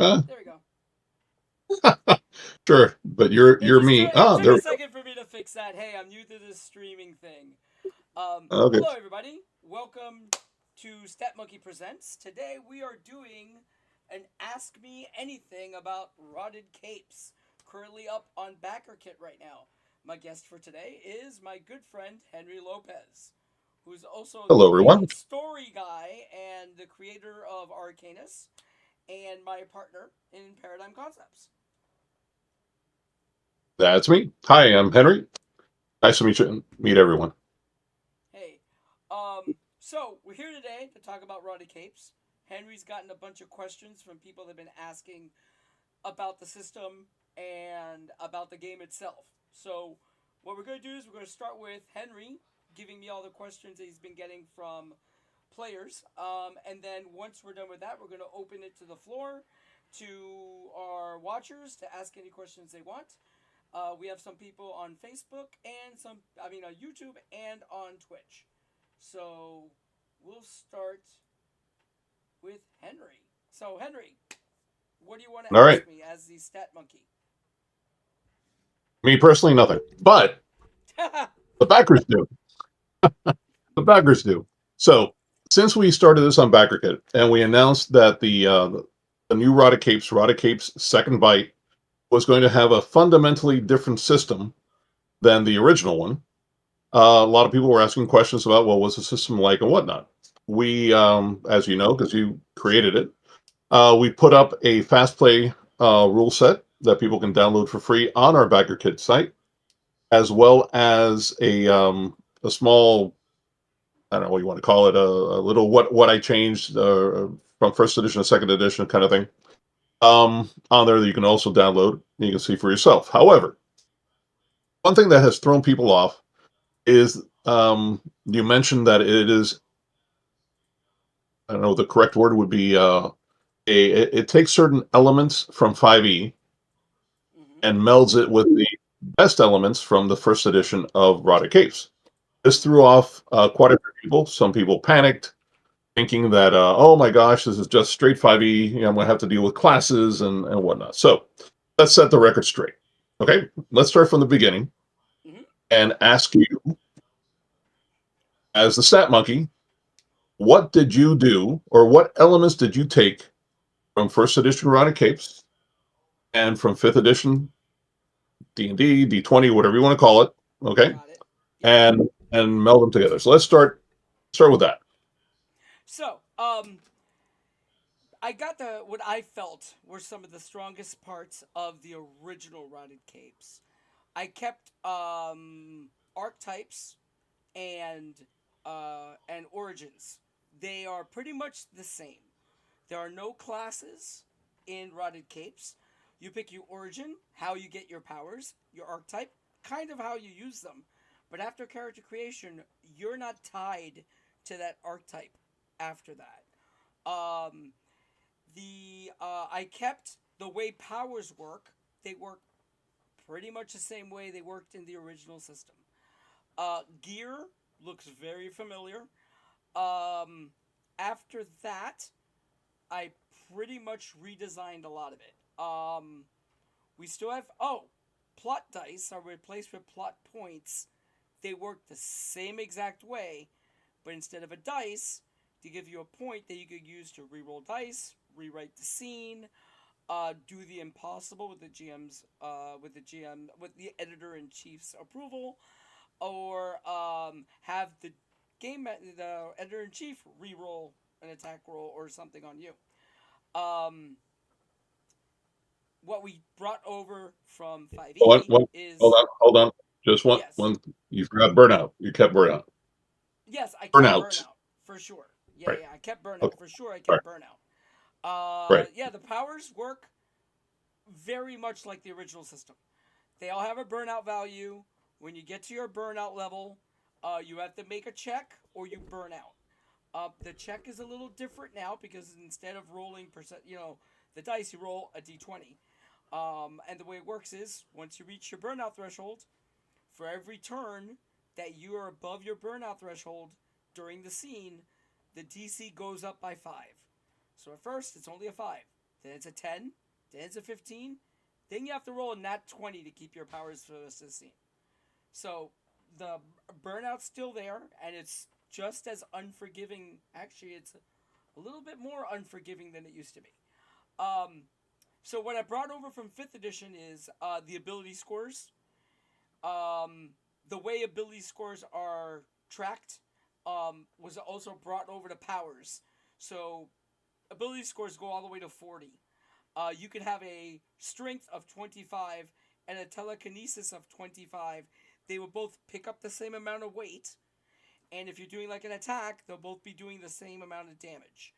There we go. Sure, but you're me. It Ah, took there a we second for me to fix that. Hey, I'm new to this streaming thing. go. Okay. Hello, everybody. Welcome to Stat Monkey Presents. Today we are doing an Ask Me Anything about Rotted Capes, currently up on Backer Kit right now. My guest for today is my good friend Henry Lopez, who's also Hello, the everyone. story guy and the creator of Arcanus, and my partner in Paradigm Concepts. That's me. Hi, I'm Henry. Nice to meet you. Meet everyone. Hey, so we're here today to talk about Rotted Capes. Henry's gotten a bunch of questions from people that have been asking about the system and about the game itself. So, what we're going to do is we're going to start with Henry giving me all the questions that he's been getting from players. And then once we're done with that, we're going to open it to the floor to our watchers to ask any questions they want. We have some people on Facebook and on YouTube and on Twitch. So we'll start with Henry. So, Henry, what do you want to All right. ask me as the stat monkey? Me personally, nothing. But the backers do. The backers do. So, since we started this on BackerKit and we announced that the new Rotted Capes Second Bite, was going to have a fundamentally different system than the original one, a lot of people were asking questions about what was the system like and whatnot. We, as you know, because you created it, we put up a fast play rule set that people can download for free on our BackerKit site, as well as a small, I don't know what you want to call it, a little what I changed from first edition to second edition kind of thing. On there that you can also download and you can see for yourself. However, one thing that has thrown people off is you mentioned that it is, I don't know, the correct word would be it takes certain elements from 5e Mm-hmm. and melds it with the best elements from the first edition of Rotted Capes. This threw off quite a few people. Some people panicked, thinking that, oh my gosh, this is just straight 5e. You know, I'm going to have to deal with classes and whatnot. So let's set the record straight. Okay, let's start from the beginning Mm-hmm. and ask you, as the stat monkey, what did you do or what elements did you take from first edition Rotted Capes and from fifth edition D&D, D20, whatever you want to call it, okay? Got it. Yep. And meld them together. So let's start with that. So, I got what I felt were some of the strongest parts of the original Rotted Capes. I kept archetypes and and origins. They are pretty much the same. There are no classes in Rotted Capes. You pick your origin, how you get your powers, your archetype, kind of how you use them. But after character creation, you're not tied to that archetype after that. Um, the I kept the way powers work. They work pretty much the same way they worked in the original system. Gear looks very familiar. Um, After that, I pretty much redesigned a lot of it. We still have plot dice are replaced with plot points. They work the same exact way, but instead of a dice, to give you a point that you could use to reroll dice, rewrite the scene, do the impossible with the with the editor in chief's approval, or have the editor in chief re-roll an attack roll or something on you. Um, what we brought over from Hold on, 5e one, hold is on, hold on. Just yes, one. You forgot burnout. You kept burnout. yes, I kept Burnout. burnout for sure. Yeah, Right. yeah, I kept burnout Okay. for sure. I All right. kept burnout. Right. Yeah, the powers work very much like the original system. They all have a burnout value. When you get to your burnout level, you have to make a check or you burn out. The check is a little different now because instead of rolling the dice, you roll a d20. And the way it works is once you reach your burnout threshold, for every turn that you are above your burnout threshold during the scene, the DC goes up by 5. So at first, it's only a 5. then it's a 10, then it's a 15, then you have to roll a nat 20 to keep your powers for the rest of the scene. So the burnout's still there, and it's just as unforgiving. Actually, it's a little bit more unforgiving than it used to be. Um, so what I brought over from 5th edition is the ability scores. Um, the way ability scores are tracked was also brought over to powers. So ability scores go all the way to 40. You could have a strength of 25 and a telekinesis of 25. They will both pick up the same amount of weight, and if you're doing like an attack, they'll both be doing the same amount of damage.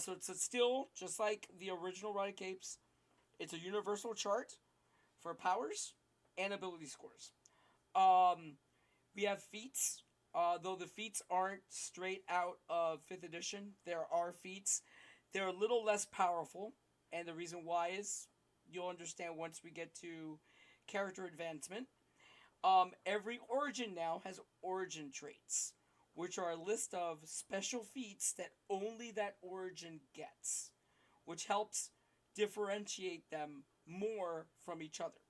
So it's still just like the original Rotted Capes. It's a universal chart for powers and ability scores. Um, we have feats, though the feats aren't straight out of 5th edition. There are feats. They're a little less powerful, and the reason why is you'll understand once we get to character advancement. Every origin now has origin traits, which are a list of special feats that only that origin gets, which helps differentiate them more from each other.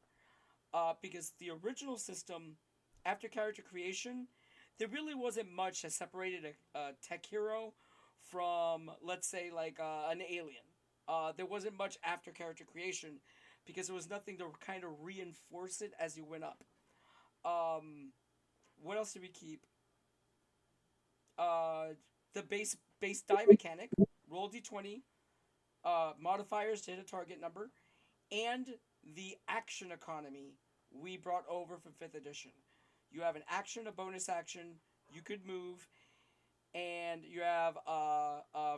Because the original system, after character creation, there really wasn't much that separated a tech hero from, let's say, like an alien. There wasn't much after character creation because there was nothing to kind of reinforce it as you went up. Um, what else did we keep? Uh, the base die mechanic, roll d20, modifiers to hit a target number, and the action economy we brought over from 5th edition. You have an action, a bonus action, you could move, and you have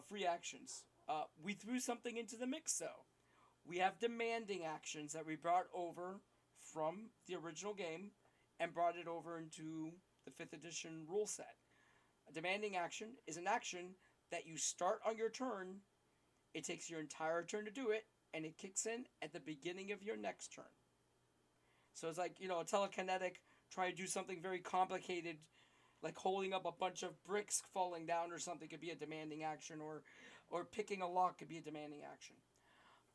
free actions. We threw something into the mix though. We have demanding actions that we brought over from the original game and brought it over into the 5th edition rule set. A demanding action is an action that you start on your turn. It takes your entire turn to do it, and it kicks in at the beginning of your next turn. So it's like, a telekinetic, try to do something very complicated, like holding up a bunch of bricks falling down or something could be a demanding action, or picking a lock could be a demanding action.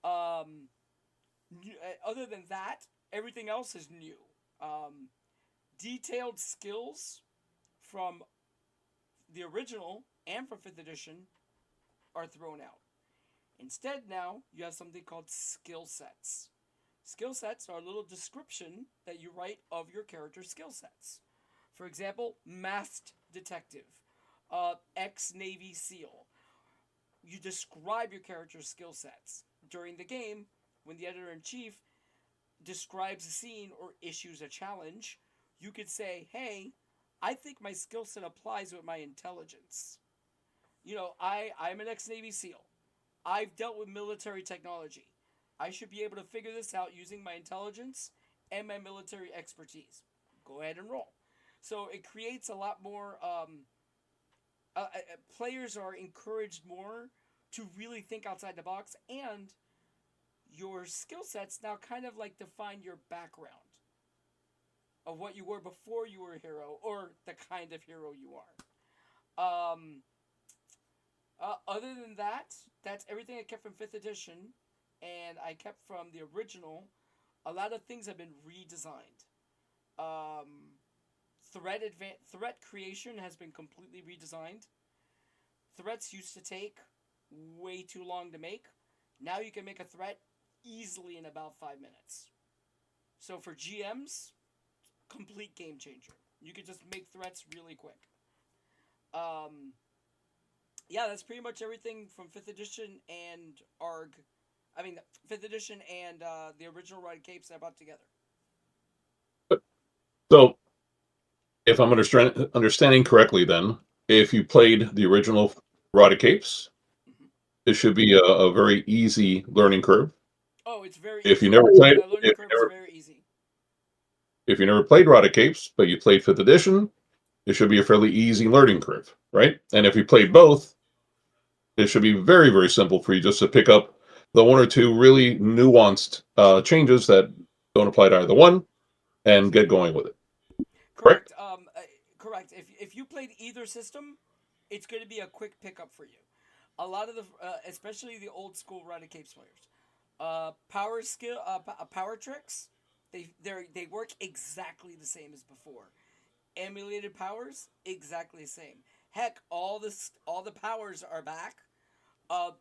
Um, Other than that, everything else is new. Um, Detailed skills from the original and from 5th edition are thrown out. Instead, now you have something called skill sets. Skill sets are a little description that you write of your character's skill sets. For example, masked detective, ex Navy SEAL. You describe your character's skill sets. During the game, when the editor in chief describes a scene or issues a challenge, you could say, hey, I think my skill set applies with my intelligence. I'm an ex Navy SEAL. I've dealt with military technology. I should be able to figure this out using my intelligence and my military expertise. Go ahead and roll. So it creates a lot more. Players are encouraged more to really think outside the box, and your skill sets now kind of like define your background of what you were before you were a hero or the kind of hero you are. Other than that, that's everything I kept from 5th edition, and I kept from the original. A lot of things have been redesigned. Um, threat creation has been completely redesigned. Threats used to take way too long to make. Now you can make a threat easily in about 5 minutes. So for GMs, complete game changer. You can just make threats really quick. Um, yeah, that's pretty much everything from 5th edition and ARG. I mean, 5th edition and the original Rotted Capes I brought together. So, if I'm understanding correctly, then if you played the original Rotted Capes, Mm-hmm. it should be a very easy learning curve. Oh, it's very If you easy. never played, The learning curve is very easy. if you never played Rotted Capes, but you played 5th edition, it should be a fairly easy learning curve, right? And if you played Correct. both, it should be very, very simple for you just to pick up the one or two really nuanced changes that don't apply to either one and get going with it. Correct? Correct. Correct. If you played either system, it's going to be a quick pickup for you. A lot of the, especially the old school Rotted Capes players, power tricks, they work exactly the same as before. Emulated powers, exactly the same. Heck, all the powers are back. Uh,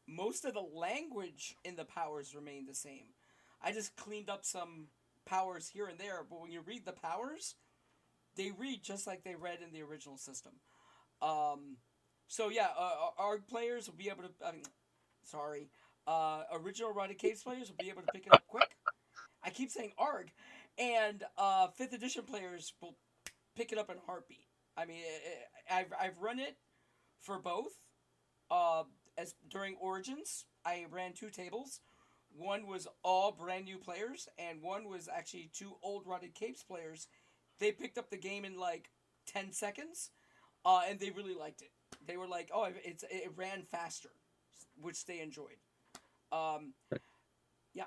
Most of the language in the powers remain the same. I just cleaned up some powers here and there, but when you read the powers, they read just like they read in the original system. Um, so yeah, ARG players will be able to. Sorry, original Rotted Caves players will be able to pick it up quick. I keep saying ARG, and fifth edition players will pick it up in a heartbeat. I mean, I've run it for both. Uh, as during Origins, I ran two tables. One was all brand new players, and one was actually two old Rotted Capes players. They picked up the game in like 10 seconds, and they really liked it. They were like, "Oh, it ran faster," which they enjoyed. Um, yeah,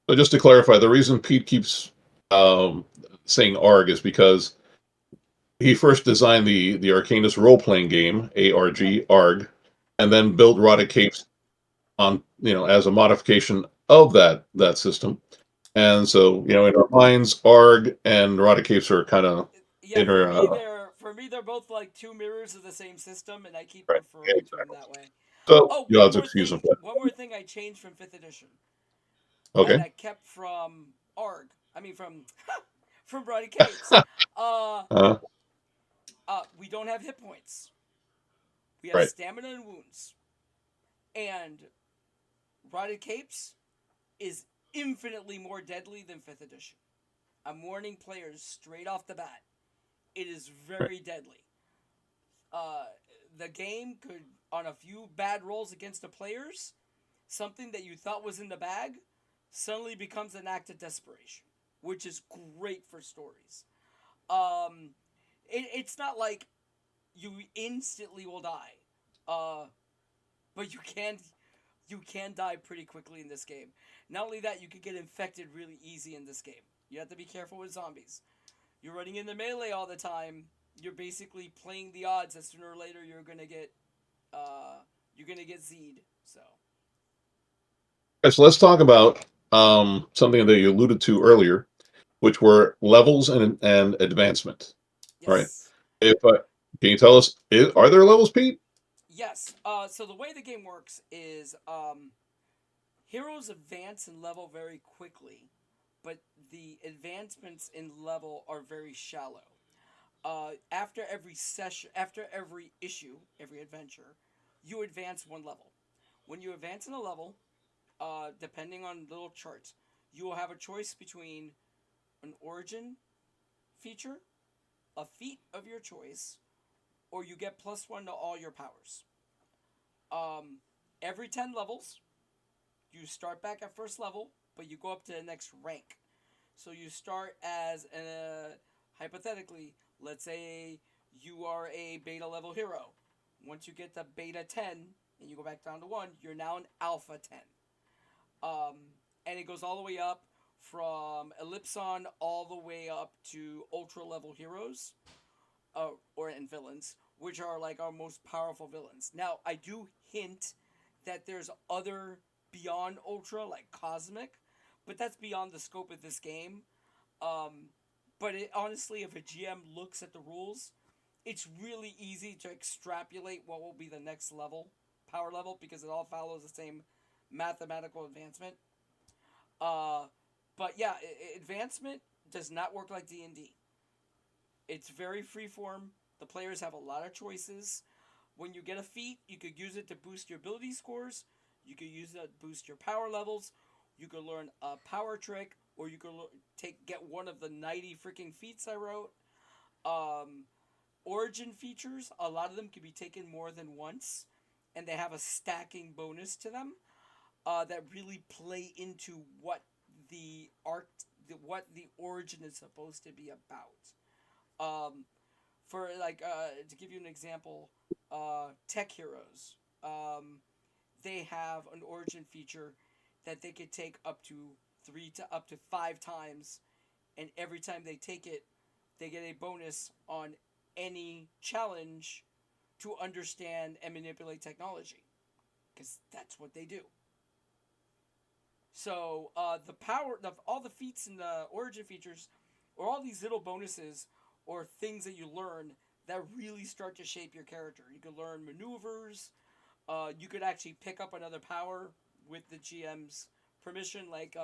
So just to clarify, the reason Pete keeps um, saying ARG is because he first designed the Arcanist role playing game yep, ARG, and then built Rotted Capes on as a modification of that system. And so in our minds, ARG and Rotted Capes are kind of yeah. inter. For me they're both like two mirrors of the same system, and I keep Right. Yeah, referring to them exactly. that way. So Oh, the odds excuse them. one more thing I changed from fifth edition, and Okay. I kept from ARG. I mean from from Brody Capes. Uh, Uh, we don't have hit points. We have right. stamina and wounds. And Rotted Capes is infinitely more deadly than 5th edition. I'm warning players straight off the bat. It is Right. very deadly. Uh, the game could, on a few bad rolls against the players, something that you thought was in the bag suddenly becomes an act of desperation, which is great for stories. Um, it's not like you instantly will die, uh, but you can die pretty quickly in this game. Not only that, you can get infected really easy in this game. You have to be careful with zombies. You're running into melee all the time. You're basically playing the odds that sooner or later uh, you're gonna get Z'd. So Okay, so let's talk about something that you alluded to earlier, which were levels and advancement. All right. yes, If can you tell us, are there levels, Pete? yes. So the way the game works is heroes advance and level very quickly, but the advancements in level are very shallow. After every session, after every issue, every adventure, you advance one level. When you advance in a level, depending on little charts, you will have a choice between an origin feature, a feat of your choice, or you get +1 to all your powers. Um, every 10 levels, you start back at first level, but you go up to the next rank. So you start as hypothetically, let's say you are a beta level hero. Once you get to beta 10 and you go back down to 1, you're now an alpha 10. Um, and it goes all the way up from Ellipson all the way up to ultra level heroes and villains, which are like our most powerful villains. Now, I do hint that there's other beyond ultra, like cosmic, but that's beyond the scope of this game. Um, but honestly, if a GM looks at the rules, it's really easy to extrapolate what will be the next level, power level, because it all follows the same mathematical advancement. Uh, but yeah, advancement does not work like D&D. It's very freeform. The players have a lot of choices. When you get a feat, you could use it to boost your ability scores. You could use it to boost your power levels. You could learn a power trick, or you could get one of the 90 freaking feats I wrote. Um, Origin features, a lot of them can be taken more than once, and they have a stacking bonus to them that really play into the art, what the origin is supposed to be about. Um, for like to give you an example, tech heroes, they have an origin feature that they could take up to 5 times, and every time they take it, they get a bonus on any challenge to understand and manipulate technology, because that's what they do. So the power, all the feats and the origin features, or all these little bonuses or things that you learn that really start to shape your character. You can learn maneuvers. You could actually pick up another power with the GM's permission. Like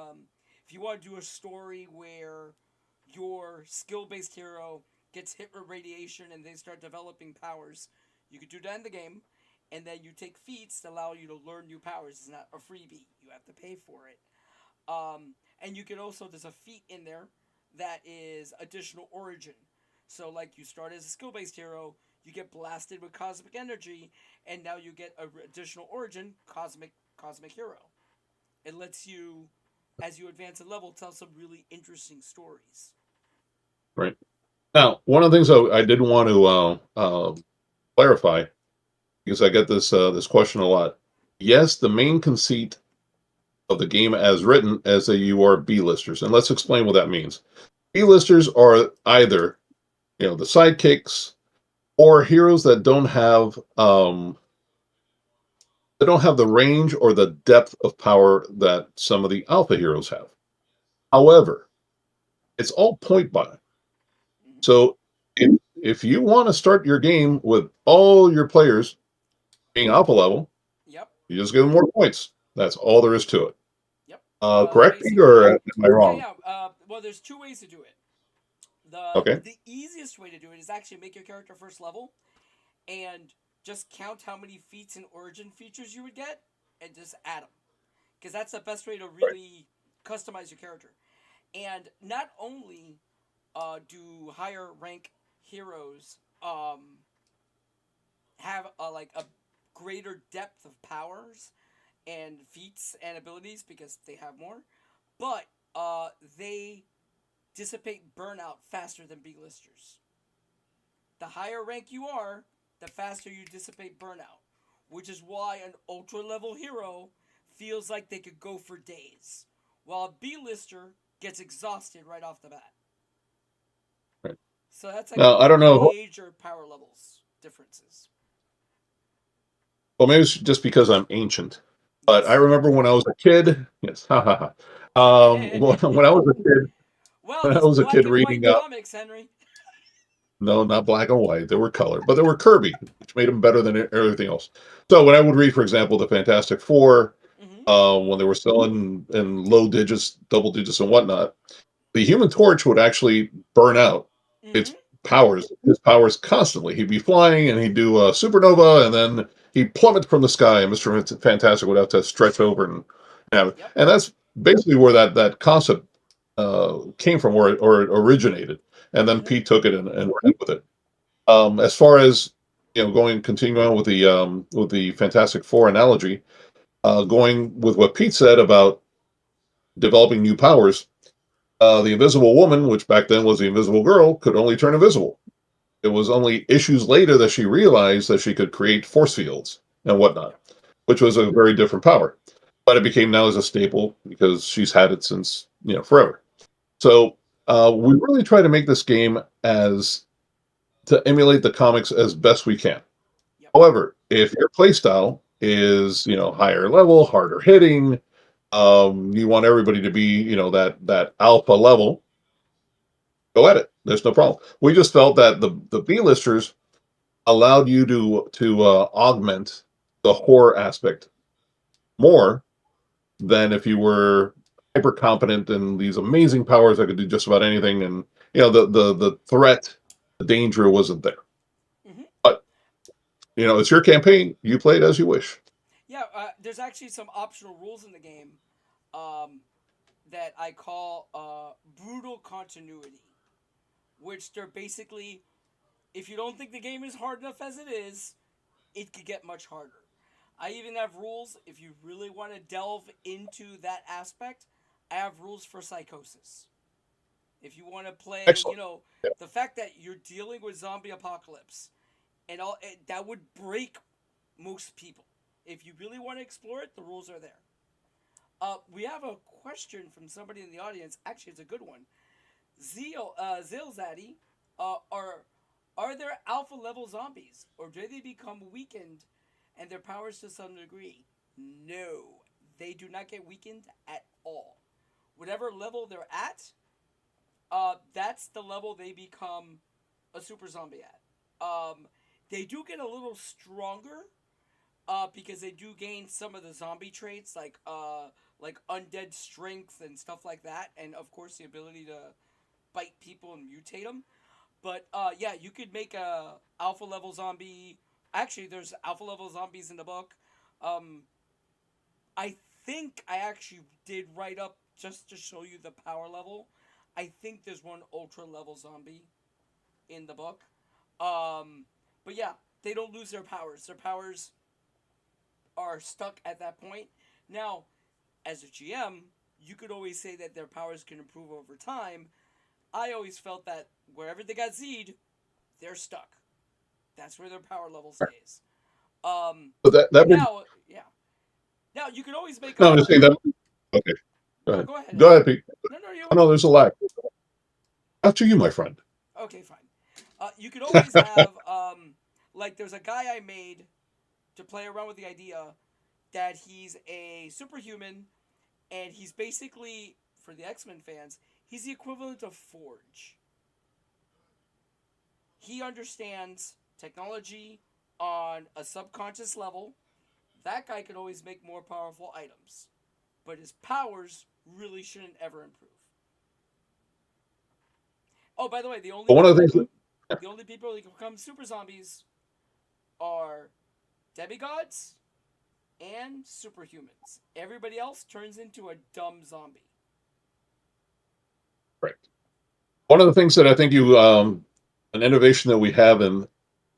if you want to do a story where your skill-based hero gets hit with radiation and they start developing powers, you could do that in the game. And then you take feats that allow you to learn new powers. It's not a freebie. You have to pay for it. And you can also, there's a feat in there that is additional origin. So like you start as a skill based hero, you get blasted with cosmic energy, and now you get a additional origin, cosmic hero. It lets you, as you advance in level, tell some really interesting stories. Right. Now, one of the things I did want to clarify, because I get this question a lot. Yes, the main conceit of the game as written as that you are B-listers, and let's explain what that means. B-listers are either the sidekicks or heroes that don't have the range or the depth of power that some of the alpha heroes have. However, it's all point buy. Mm-hmm. So if you want to start your game with all your players being alpha level, Yep. you just give them more points. That's all there is to it. Yep. Correct me, or Basically, am I yeah, wrong? yeah. Well, there's two ways to do it. Okay. The easiest way to do it is actually make your character first level and just count how many feats and origin features you would get and just add them, because that's the best way to Right. really customize your character. And not only do higher rank heroes have a greater depth of powers and feats and abilities because they have more, but they dissipate burnout faster than B-listers. The higher rank you are, the faster you dissipate burnout, which is why an ultra level hero feels like they could go for days, while a B-lister gets exhausted right off the bat. Right. So that's like Now, I don't know. major power levels differences. Well, maybe it's just because I'm ancient, but I Yes. remember when I was a kid. Yes, ha ha ha. When I was a kid, Well, when I those was a black kid and white reading comics, Henry. no, not black and white. They were color, but they were Kirby, which made them better than everything else. So when I would read, for example, the Fantastic Four, Mm-hmm. when they were still in low digits, double digits, and whatnot, the Human Torch would actually burn out Mm-hmm. his powers constantly. He'd be flying and he'd do a supernova, and then he'd plummet from the sky, and Mister Fantastic would have to stretch over and have it. Yep. And that's basically where that concept came from, or it originated. And then Mm-hmm. Pete took it and ran with it. As far as continuing on with the Fantastic Four analogy, going with what Pete said about developing new powers, the Invisible Woman, which back then was the Invisible Girl, could only turn invisible. It was only issues later that she realized that she could create force fields and whatnot, Yep. which was a very different power. But it became now as a staple because she's had it since forever. So we really try to make this game as to emulate the comics as best we can. Yep. However, if your playstyle is higher level, harder hitting, you want everybody to be that alpha level, go at it. There's no problem. We just felt that the B-listers allowed you to augment the horror aspect more than if you were hyper competent and these amazing powers that could do just about anything, and the threat, the danger wasn't there. Mm-hmm. But it's your campaign. You play it as you wish. Yeah. There's actually some optional rules in the game um, that I call brutal continuity, which they're basically, if you don't think the game is hard enough as it is, it could get much harder. I even have rules if you really want to delve into that aspect. I have rules for psychosis. If you want to play, Excellent. the fact that you're dealing with zombie apocalypse and that would break most people. If you really want to explore it, the rules are there. We have a question from somebody in the audience. Actually, it's a good one. Zilzaddy, are Are there alpha level zombies, or do they become weakened and their powers to some degree? No, they do not get weakened at all. Whatever level they're at, that's the level they become a super zombie at. They do get a little stronger, because they do gain some of the zombie traits like undead strength and stuff like that, and of course the ability to bite people and mutate them. But yeah, you could make a alpha level zombie. Actually, there's alpha level zombies in the book. Um, I think I actually did write up just to show you the power level. I think there's one ultra level zombie in the book. Um, but yeah, they don't lose their powers. Their powers are stuck at that point. Now, as a GM, you could always say that their powers can improve over time. I always felt that wherever they got Z'd, they're stuck. That's where their power level stays. Um, But that brings, now, yeah. Now you can always make no, I'm just a. saying that. Okay, go No, ahead. go ahead, Go Ed. ahead, Pete. No, no, Oh you. no, there's a lag. After you, my friend. Okay, fine. You could always have like there's a guy I made to play around with the idea that he's a superhuman, and he's basically, for the X Men fans, he's the equivalent of Forge. He understands technology on a subconscious level. That guy could always make more powerful items, but his powers really shouldn't ever improve. Oh, by the way, But one of the things that, the only people who can become super zombies are demigods and superhumans. Everybody else turns into a dumb zombie. right. One of the things that I think you, an innovation that we have in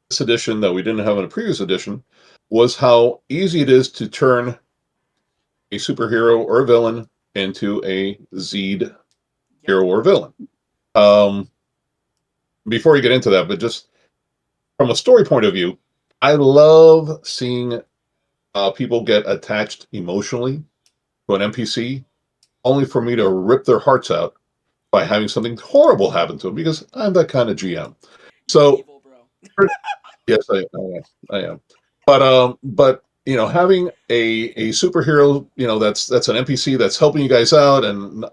this edition that we didn't have in a previous edition, was how easy it is to turn a superhero or a villain into a Z'd Yep. hero or villain. Um, Before you get into that, but just from a story point of view, I love seeing people get attached emotionally to an NPC, only for me to rip their hearts out by having something horrible happen to them because I'm that kind of GM. You're So evil, bro. yes, I am. I am. But having a superhero, that's an NPC that's helping you guys out, and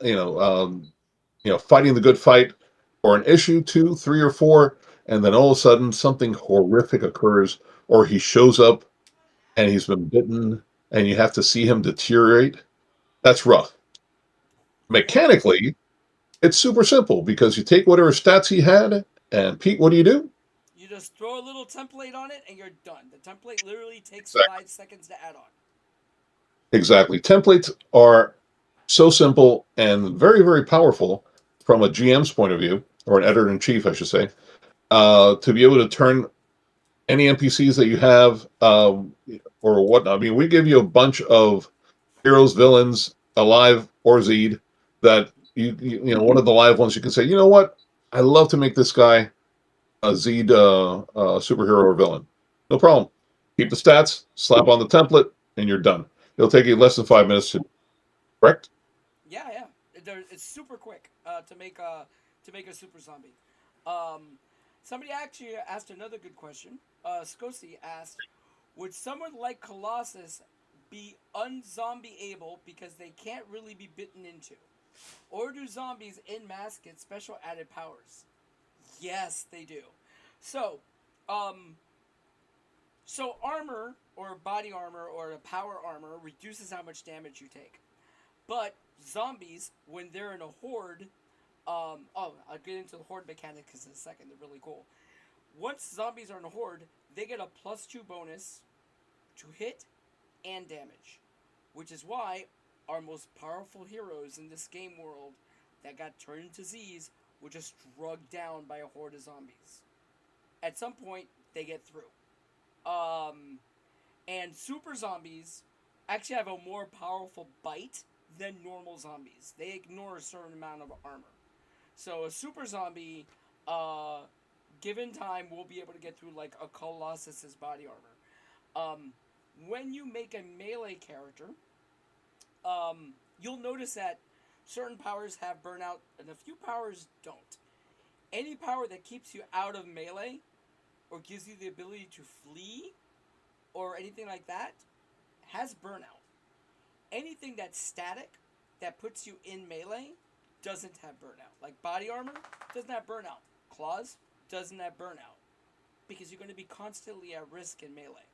fighting the good fight for an issue, two, three, or four, and then all of a sudden something horrific occurs, or he shows up and he's been bitten, and you have to see him deteriorate. That's rough. Yeah. Mechanically, it's super simple because you take whatever stats he had, and Pete, what do you do? You just throw a little template on it and you're done. The template literally takes Exactly. 5 seconds to add on. Exactly. Templates are so simple and very, very powerful from a GM's point of view, or an editor in chief, I should say, to be able to turn any NPCs that you have, or whatnot. I mean, we give you a bunch of heroes, villains, alive or Z'd, that one of the live ones you can say, you know what? I love to make this guy a Z'd superhero or villain. No problem. Keep the stats, slap on the template, and you're done. It'll take you less than 5 minutes to correct. Yeah, yeah. It's super quick to make a super zombie. Um, somebody actually asked another good question. Scosi asked, "Would someone like Colossus be unzombie able because they can't really be bitten into, or do zombies in mass get special added powers?" Yes, they do. So, um, armor or body armor or a power armor reduces how much damage you take. But zombies, when they're in a horde, I'll get into the horde mechanics in a second. They're really cool. Once zombies are in a horde, they get a +2 bonus to hit and damage, which is why our most powerful heroes in this game world that got turned into Z's were just drugged down by a horde of zombies. At some point, they get through. Um, and super zombies actually have a more powerful bite than normal zombies. They ignore a certain amount of armor. So a super zombie, uh, given time, will be able to get through like a Colossus's body armor. When you make a melee character, you'll notice that certain powers have burnout and a few powers don't. Any power that keeps you out of melee or gives you the ability to flee or anything like that has burnout. Anything that's static that puts you in melee doesn't have burnout. Like body armor doesn't have burnout. Claws doesn't have burnout because you're going to be constantly at risk in melee.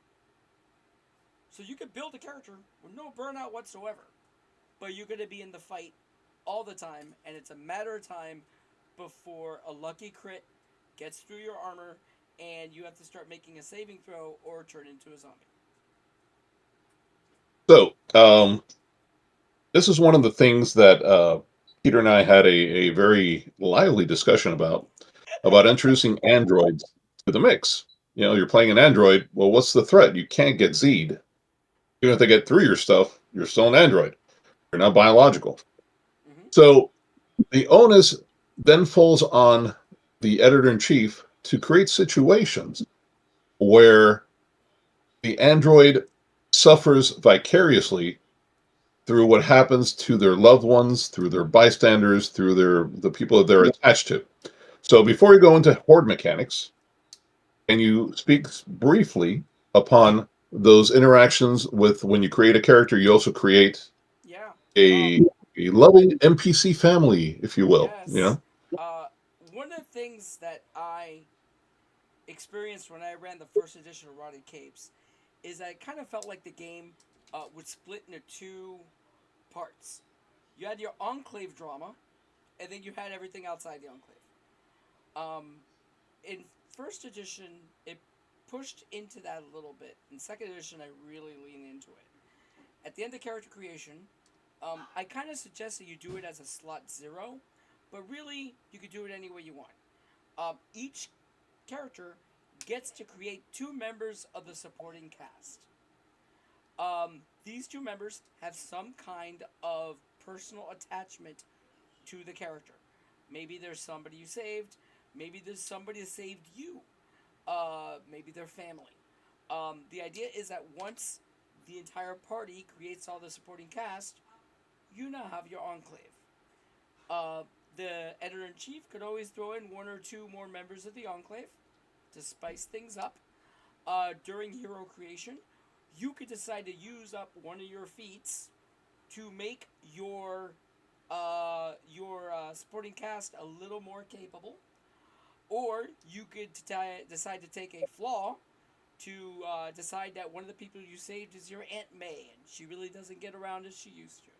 So you could build a character with no burnout whatsoever, but you're going to be in the fight all the time, and it's a matter of time before a lucky crit gets through your armor and you have to start making a saving throw or turn into a zombie. So, this is one of the things that Peter and I had a very lively discussion about introducing androids to the mix. You know, you're playing an android. Well, what's the threat? You can't get Z'd. Even if they get through your stuff, you're still an android. You're not biological. Mm-hmm. So the onus then falls on the editor in chief to create situations where the android suffers vicariously through what happens to their loved ones, through their bystanders, through the people that they're attached to. So before you go into horde mechanics, and you speak briefly upon those interactions with when you create a character, you also create Yeah. a a loving NPC family, if you will. You Yes. know, Uh, One of the things that I experienced when I ran the first edition of Rotted Capes is that it kind of felt like the game would split into two parts. You had your enclave drama, and then you had everything outside the enclave. Um, in first edition, it pushed into that a little bit. In second edition, I really leaned into it. At the end of character creation, I kind of suggest that you do it as a slot 0, but really, you could do it any way you want. Each character gets to create two members of the supporting cast. These two members have some kind of personal attachment to the character. Maybe there's somebody you saved. Maybe there's somebody that saved you. Maybe they're family. The idea is that once the entire party creates all the supporting cast, you now have your enclave. Uh, the editor in chief could always throw in one or two more members of the enclave to spice things up. During hero creation, you could decide to use up one of your feats to make your supporting cast a little more capable, or you could decide to take a flaw to decide that one of the people you saved is your Aunt May and she really doesn't get around as she used to,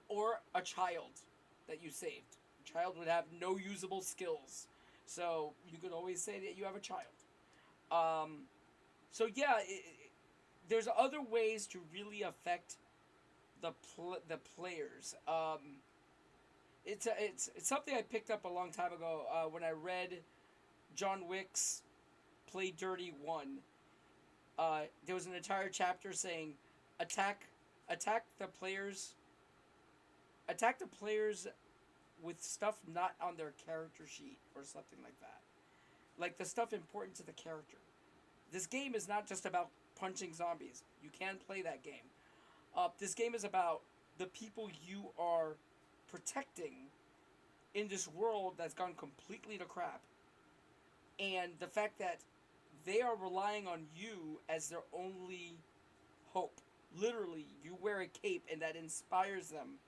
or a child that you saved. A child would have no usable skills, so you could always say that you have a child. Um, so there's other ways to really affect the players. It's something I picked up a long time ago when I read John Wick's Play Dirty 1. There was an entire chapter saying attack attack the players attack the players with stuff not on their character sheet or something like that. Like the stuff important to the character. This game is not just about punching zombies. You can play that game. This game is about the people you are protecting in this world that's gone completely to crap, and the fact that they are relying on you as their only hope. Literally, you wear a cape, and that inspires them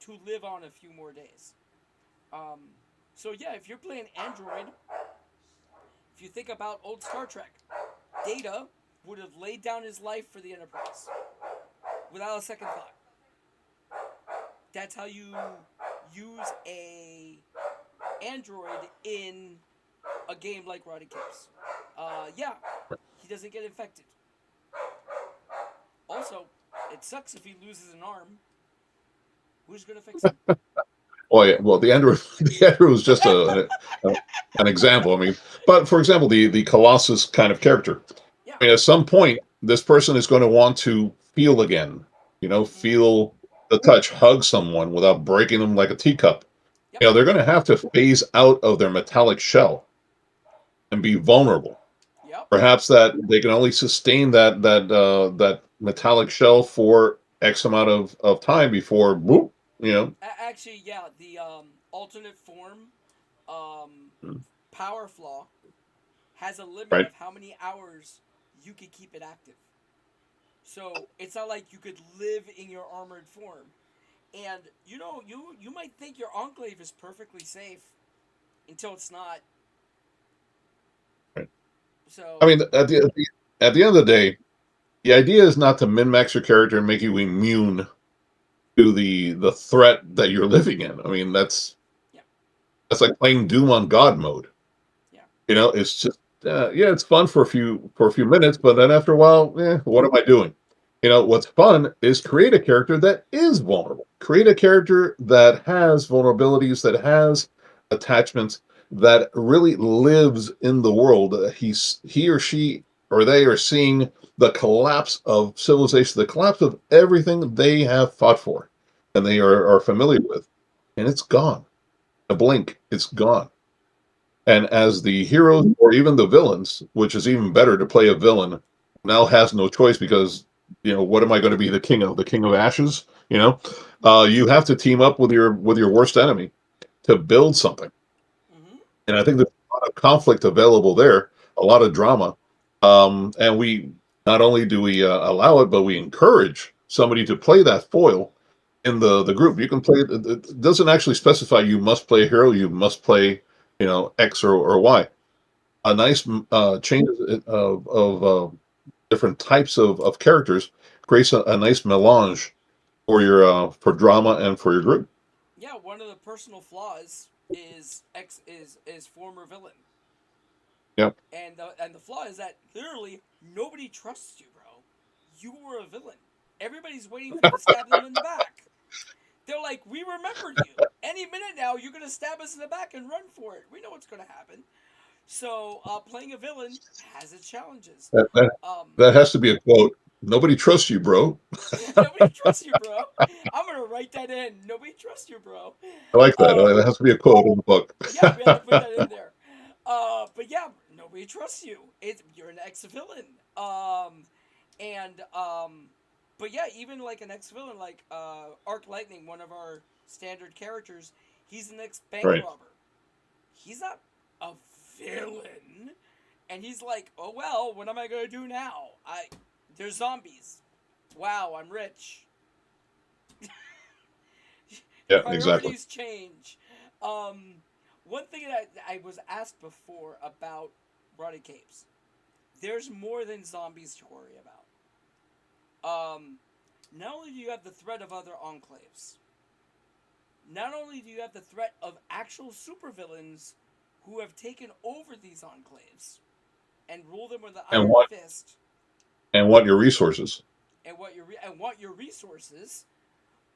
to live on a few more days. Um, so yeah, if you're playing Android, if you think about old Star Trek, Data would have laid down his life for the Enterprise without a second thought. That's how you use a android in a game like Rotted Capes. Yeah, he doesn't get infected. Also, it sucks if he loses an arm. Who's gonna fix him? oh yeah, well the android the android was just a an example. I mean, but for example, the Colossus kind of character. Yeah. I mean, at some point, this person is going to want to feel again. You know, Mm-hmm. feel the touch, hug someone without breaking them like a teacup. Yep. You know, they're going to have to phase out of their metallic shell and be vulnerable. Yep. Perhaps that they can only sustain that metallic shell for X amount of time before, whoop, you know. Actually, yeah. The alternate form um, power flaw has a limit Right. of how many hours you could keep it active. So it's not like you could live in your armored form. And you might think your enclave is perfectly safe until it's not. Right. I So mean, at the end of the day, the idea is not to min max your character and make you immune to the threat that you're living in. I mean, yeah, that's like playing Doom on God mode. yeah, It's just yeah, it's fun for a few minutes, but then after a while, what am I doing? What's fun is create a character that is vulnerable. Create a character that has vulnerabilities, that has attachments, that really lives in the world. He or she or they are seeing the collapse of civilization, the collapse of everything they have fought for, and they are familiar with, and it's gone. A blink, it's gone. And as the heroes or even the villains, which is even better to play a villain, now has no choice because, what am I going to be the king of? The king of ashes? You have to team up with your worst enemy to build something. mm-hmm. And I think there's a lot of conflict available there, a lot of drama. And we not only do we allow it, but we encourage somebody to play that foil in the group. You can play it. It doesn't actually specify you must play a hero. You must play, X or Y. A nice change of different types of characters creates a nice melange for your for drama and for your group. Yeah. One of the personal flaws is former villain, Yep. and the flaw is that literally nobody trusts you, bro. You were a villain. Everybody's waiting for you to stab them in the back. They're like, we remembered you. Any minute now, you're gonna stab us in the back and run for it. We know what's gonna happen. So playing a villain has its challenges. That, that Um, that has to be a quote. Nobody trusts you, bro. nobody trusts you, bro. I'm gonna write that in. Nobody trusts you, bro. I like that. Um, That has to be a quote in the book. yeah, we have to put that in there. But yeah, nobody trusts you. You're an ex-villain. And but yeah, even like an ex-villain like Arc Lightning, one of our standard characters, he's an ex-bank Right. robber. He's not a villain, and he's like, oh well, what am I gonna do now? There's zombies. Wow, I'm rich. Yeah, exactly. Priorities change. Um, One thing that I was asked before about Rotted Capes, there's more than zombies to worry about. Not only do you have the threat of other enclaves, not only do you have the threat of actual supervillains who have taken over these enclaves and rule them with an And iron what fist and what your resources. and want your resources,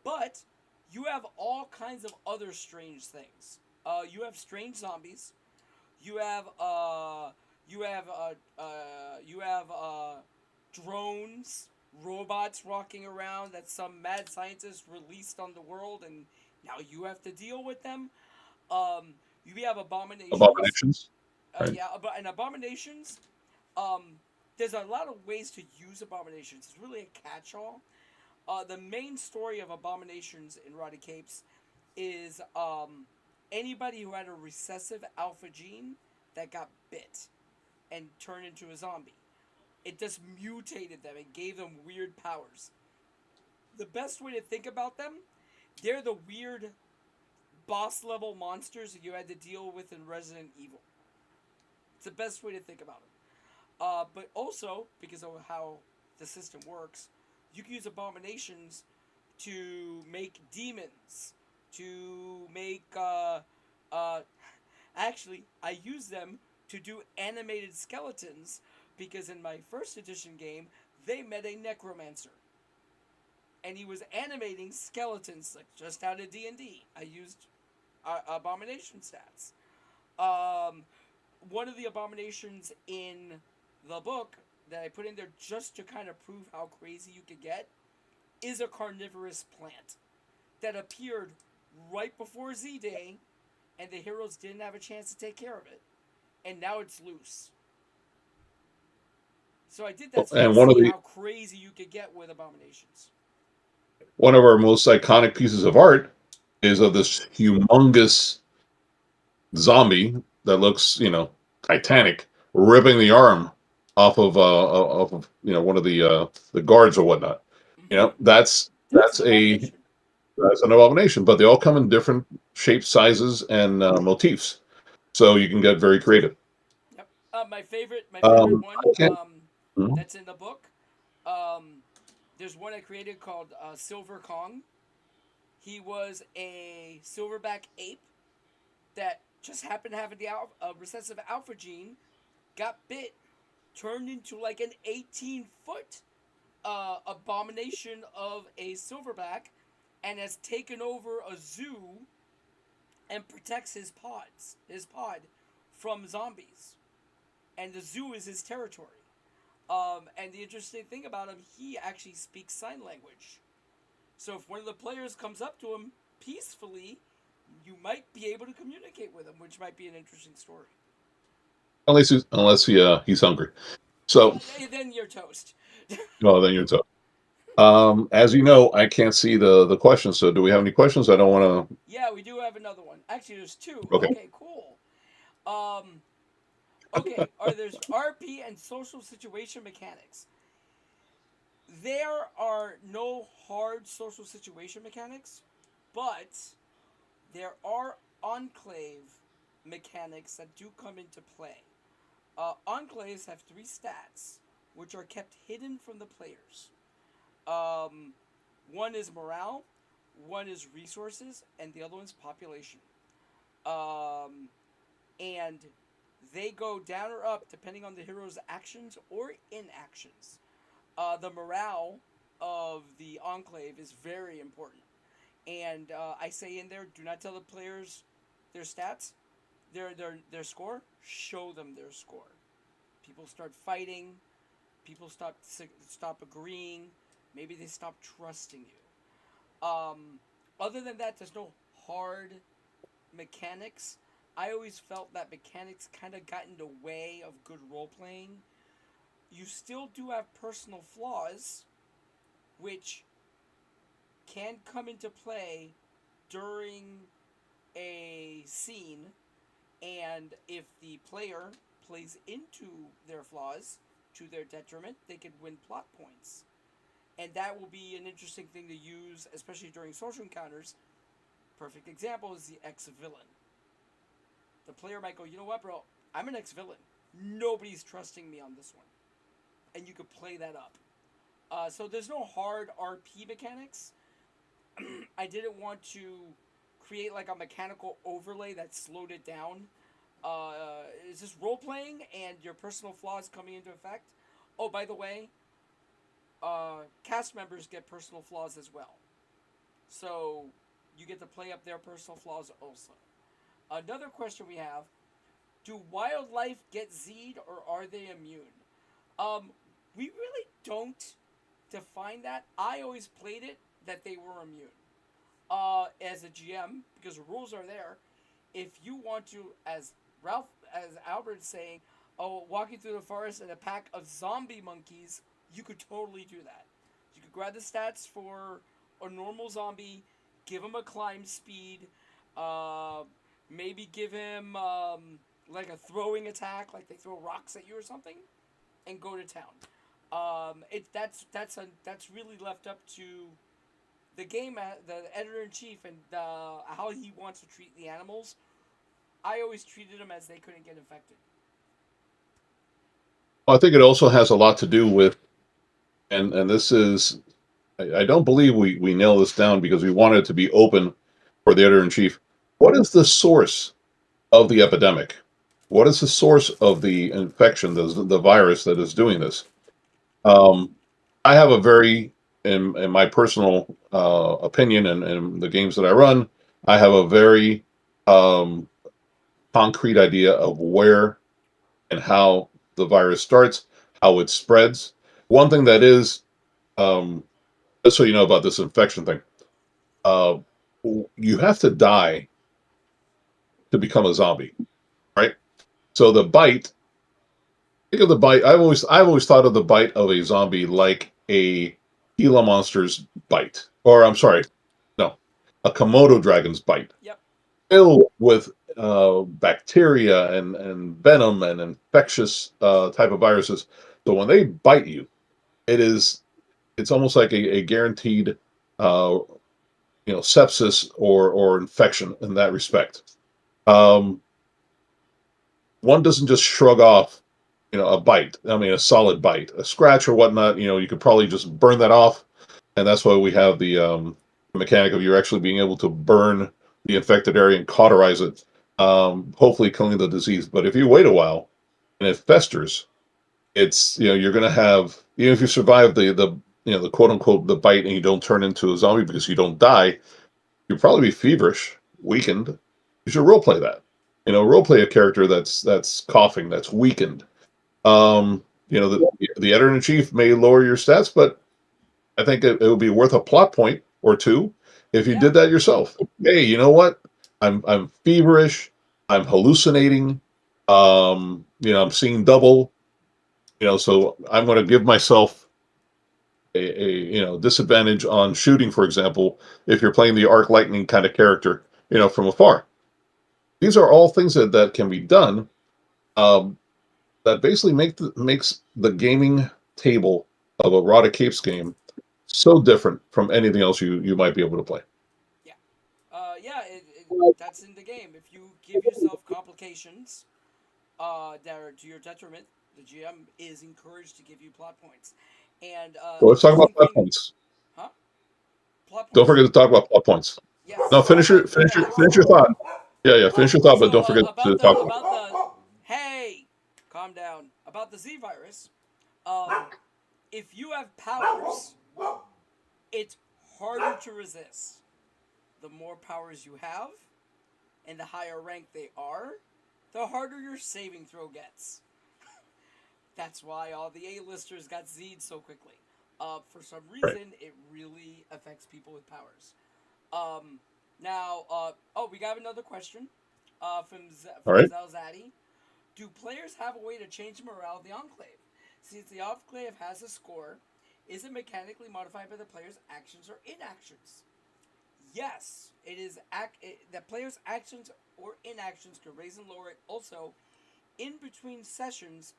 but you have all kinds of other strange things. You have strange zombies. You have you have you have drones, robots walking around that some mad scientist released on the world, and now you have to deal with them. You have abominations. Abominations. Right. Yeah, and abominations. Um, there's a lot of ways to use abominations. It's really a catch-all. The main story of abominations in Rotted Capes is anybody who had a recessive alpha gene that got bit and turned into a zombie. It just mutated them and gave them weird powers. The best way to think about them, they're the weird boss level monsters that you had to deal with in Resident Evil. It's the best way to think about them. But also, because of how the system works, you can use abominations to make demons, to make actually I use them to do animated skeletons because in my first edition game they met a necromancer and he was animating skeletons like just out of D&D. I used abomination stats. Um, One of the abominations in the book that I put in there just to kind of prove how crazy you could get is a carnivorous plant that appeared right before Z-Day, and the heroes didn't have a chance to take care of it, and now it's loose. So I did that so you And could see how crazy you could get with abominations. one of our most iconic pieces of art is of this humongous zombie that looks, titanic, ripping the arm off of one of the guards or whatnot. Hmm. That's That's that's an a abomination. that's an abomination. But they all come in different shapes, sizes, and motifs, so you can get very creative. Yep. My favorite one. I can't. Mhm. That's in the book. Um, there's one I created called Silver Kong. He was a silverback ape that just happened to have a recessive alpha gene, got bit, turned into like an 18-foot abomination of a silverback, and has taken over a zoo and protects his pod, from zombies. And the zoo is his territory. And the interesting thing about him, he actually speaks sign language. So if one of the players comes up to him peacefully, you might be able to communicate with him, which might be an interesting story. Unless he's hungry. So, Then you're toast. well, then you're tough. As you know, I can't see the questions. So, do we have any questions? I don't want Yeah, we do have another one. Actually, there's two. to. Okay. Okay, cool. Um, okay, there's RP and social situation mechanics. There are no hard social situation mechanics, but there are enclave mechanics that do come into play. Enclaves have three stats, which are kept hidden from the players. Um, one is morale, one is resources, and the other one's population. Um, and they go down or up depending on the hero's actions or inactions. The morale of the enclave is very important, and I say in there, do not tell the players their stats, their score. Show them their score. People start fighting. People stop agreeing. Maybe they stop trusting you. Other than that, there's no hard mechanics. I always felt that mechanics kind of got in the way of good role playing. You still do have personal flaws, which can come into play during a scene, and if the player plays into their flaws to their detriment, they could win plot points. And that will be an interesting thing to use, especially during social encounters. Perfect example is the ex villain. The player might go, you know what, bro? I'm an ex villain. Nobody's trusting me on this one. And you could play that up. So there's no hard RP mechanics. I didn't want to create like a mechanical overlay that slowed it down. It's just role playing and your personal flaws coming into effect. Oh, by the way, cast members get personal flaws as well. So you get to play up their personal flaws also. Another question we have: do wildlife get Z'd or are they immune? We really don't define that. I always played it that they were immune. As a GM, because the rules are there. If you want to, as Albert's saying, oh, walking through the forest in a pack of zombie monkeys, you could totally do that. You could grab the stats for a normal zombie, give him a climb speed, uh, maybe give him like a throwing attack, like they throw rocks at you or something, and go to town. That's really left up to the editor in chief, and how he wants to treat the animals. I always treated them as they couldn't get infected. Well, I think it also has a lot to do with, and this is, I don't believe we nail this down because we want it to be open for the editor in chief. What is the source of the epidemic? What is the source of the infection, the virus that is doing this? Um, I have a very, in my personal opinion and the games that I run, I have a very um, concrete idea of where and how the virus starts, how it spreads. One thing that is, um, just so you know about this infection thing, uh, you have to die to become a zombie, right? So the bite, think of the bite. I've always thought of the bite of a zombie like a Gila monster's bite, or I'm sorry, no, a Komodo dragon's bite, Yep. filled with bacteria and venom and infectious type of viruses. So when they bite you, it is it's almost like a guaranteed uh, sepsis or infection in that respect. Um, one doesn't just shrug off a bite. I mean, a solid bite, a scratch or whatnot. You could probably just burn that off, and that's why we have the mechanic of you actually being able to burn the infected area and cauterize it, hopefully killing the disease. But if you wait a while and it festers, it's you're going to have, even if you survive the quote unquote the bite and you don't turn into a zombie because you don't die, you'll probably be feverish, weakened. You should role play that. Role play a character that's coughing, that's weakened. Yeah. The editor in chief may lower your stats, but I think it would be worth a plot point or two if you Yeah. did that yourself. Hey, you know what? I'm feverish. I'm hallucinating. I'm seeing double. So I'm going to give myself a disadvantage on shooting, for example, if you're playing the arc lightning kind of character, from afar. These are all things that can be done. Um, that basically makes the gaming table of a Rotted Capes game so different from anything else you might be able to play. Yeah. Yeah. That's in the game. If you give yourself complications that are to your detriment, the GM is encouraged to give you plot points. And So let's talk about interesting plot thing, points. huh? Plot Don't points. forget to talk about plot points. Yes. No, Oh, I thought you were gonna finish your thought. Yeah, yeah, finish your thought, but So don't forget to about talk about the hey, calm down about the Z virus. Um, if you have powers, it's harder to resist. The more powers you have, and the higher rank they are, the harder your saving throw gets. That's why all the A-listers got Z'd so quickly. For some right. reason, it really affects people with powers. Um, now, we got another question All from right. Zalzadi. Do players have a way to change morale of the Enclave? Since the Enclave has a score, is it mechanically modified by the player's actions or inactions? Yes, it is. The player's actions or inactions can raise and lower it. Also, in between sessions,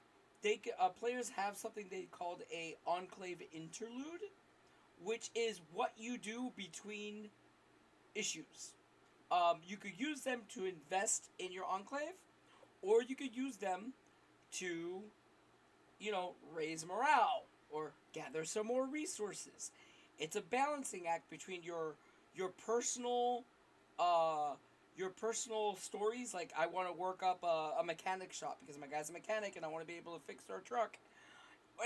players have something they called a Enclave interlude, which is what you do between issues. You could use them to invest in your Enclave, or you could use them to raise morale or gather some more resources. It's a balancing act between your personal uh your personal stories, like I want to work up a mechanic shop because my guy's a mechanic and I want to be able to fix our truck,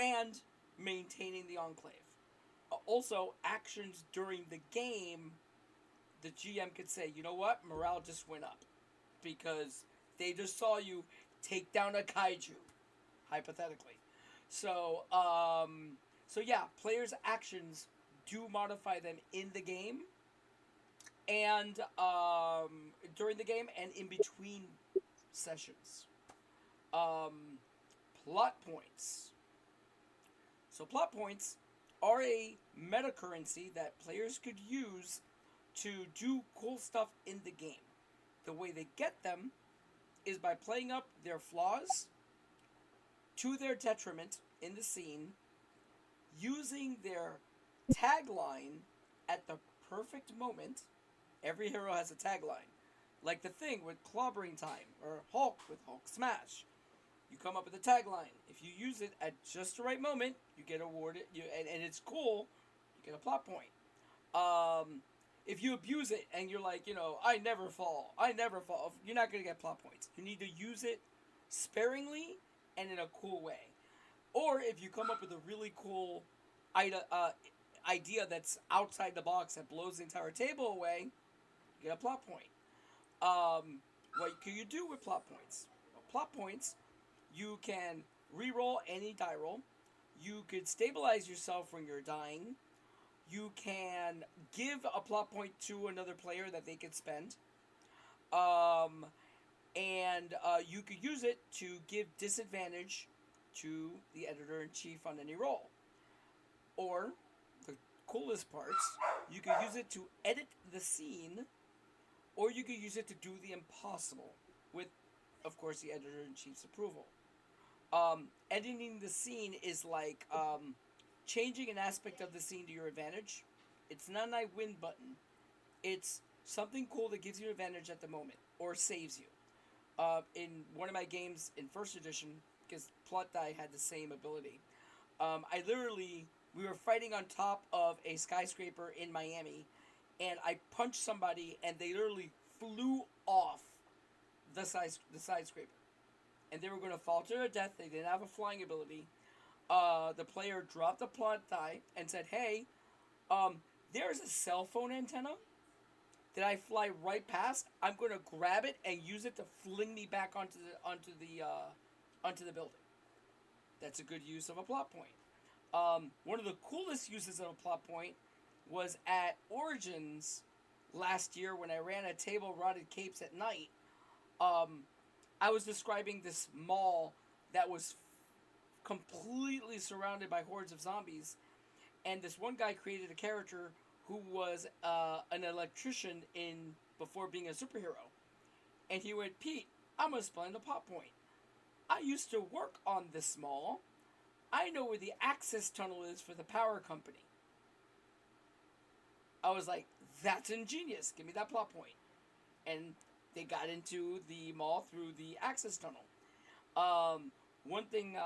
and maintaining the enclave. Also, actions during the game, the GM could say, you know what, morale just went up because they just saw you take down a kaiju, hypothetically. So, yeah, players' actions do modify them in the game, and during the game, and in between sessions. Um, Plot points. So, plot points are a meta currency that players could use to do cool stuff in the game. The way they get them is by playing up their flaws to their detriment in the scene, using their tagline at the perfect moment. Every hero has a tagline. Like the Thing with Clobbering Time, or Hulk with Hulk Smash. You come up with a tagline. If you use it at just the right moment, you get awarded, and it's cool, you get a plot point. Um, if you abuse it and you're like, I never fall, you're not going to get plot points. You need to use it sparingly and in a cool way. Or if you come up with a really cool idea that's outside the box that blows the entire table away, you get a plot point. Um, what can you do with plot points? Well, plot points, you can re-roll any die roll. You could stabilize yourself when you're dying. You can give a plot point to another player that they could spend. Um, and you could use it to give disadvantage to the editor in chief on any roll. Or, the coolest parts, you could use it to edit the scene, or you could use it to do the impossible. with, of course, the editor in chief's approval. Editing the scene is like changing an aspect of the scene to your advantage. It's not an I win button. It's something cool that gives you advantage at the moment or saves you. In one of my games in first edition, because Plot Die had the same ability, I literally we were fighting on top of a skyscraper in Miami, and I punched somebody, and they literally flew off the skyscraper, and they were going to fall to their death. They didn't have a flying ability. The player dropped the Plot Die and said, "Hey, there's a cell phone antenna that I fly right past. I'm going to grab it and use it to fling me back onto the building." That's a good use of a plot point. One of the coolest uses of a plot point was at Origins last year when I ran a table Rotted Capes at night. Um, I was describing this mall that was completely surrounded by hordes of zombies, and this one guy created a character who was an electrician in before being a superhero, and he went, "Pete, I'm gonna explain the plot point. I used to work on this mall. I know where the access tunnel is for the power company." I was like, "That's ingenious. Give me that plot point." And they got into the mall through the access tunnel. One thing,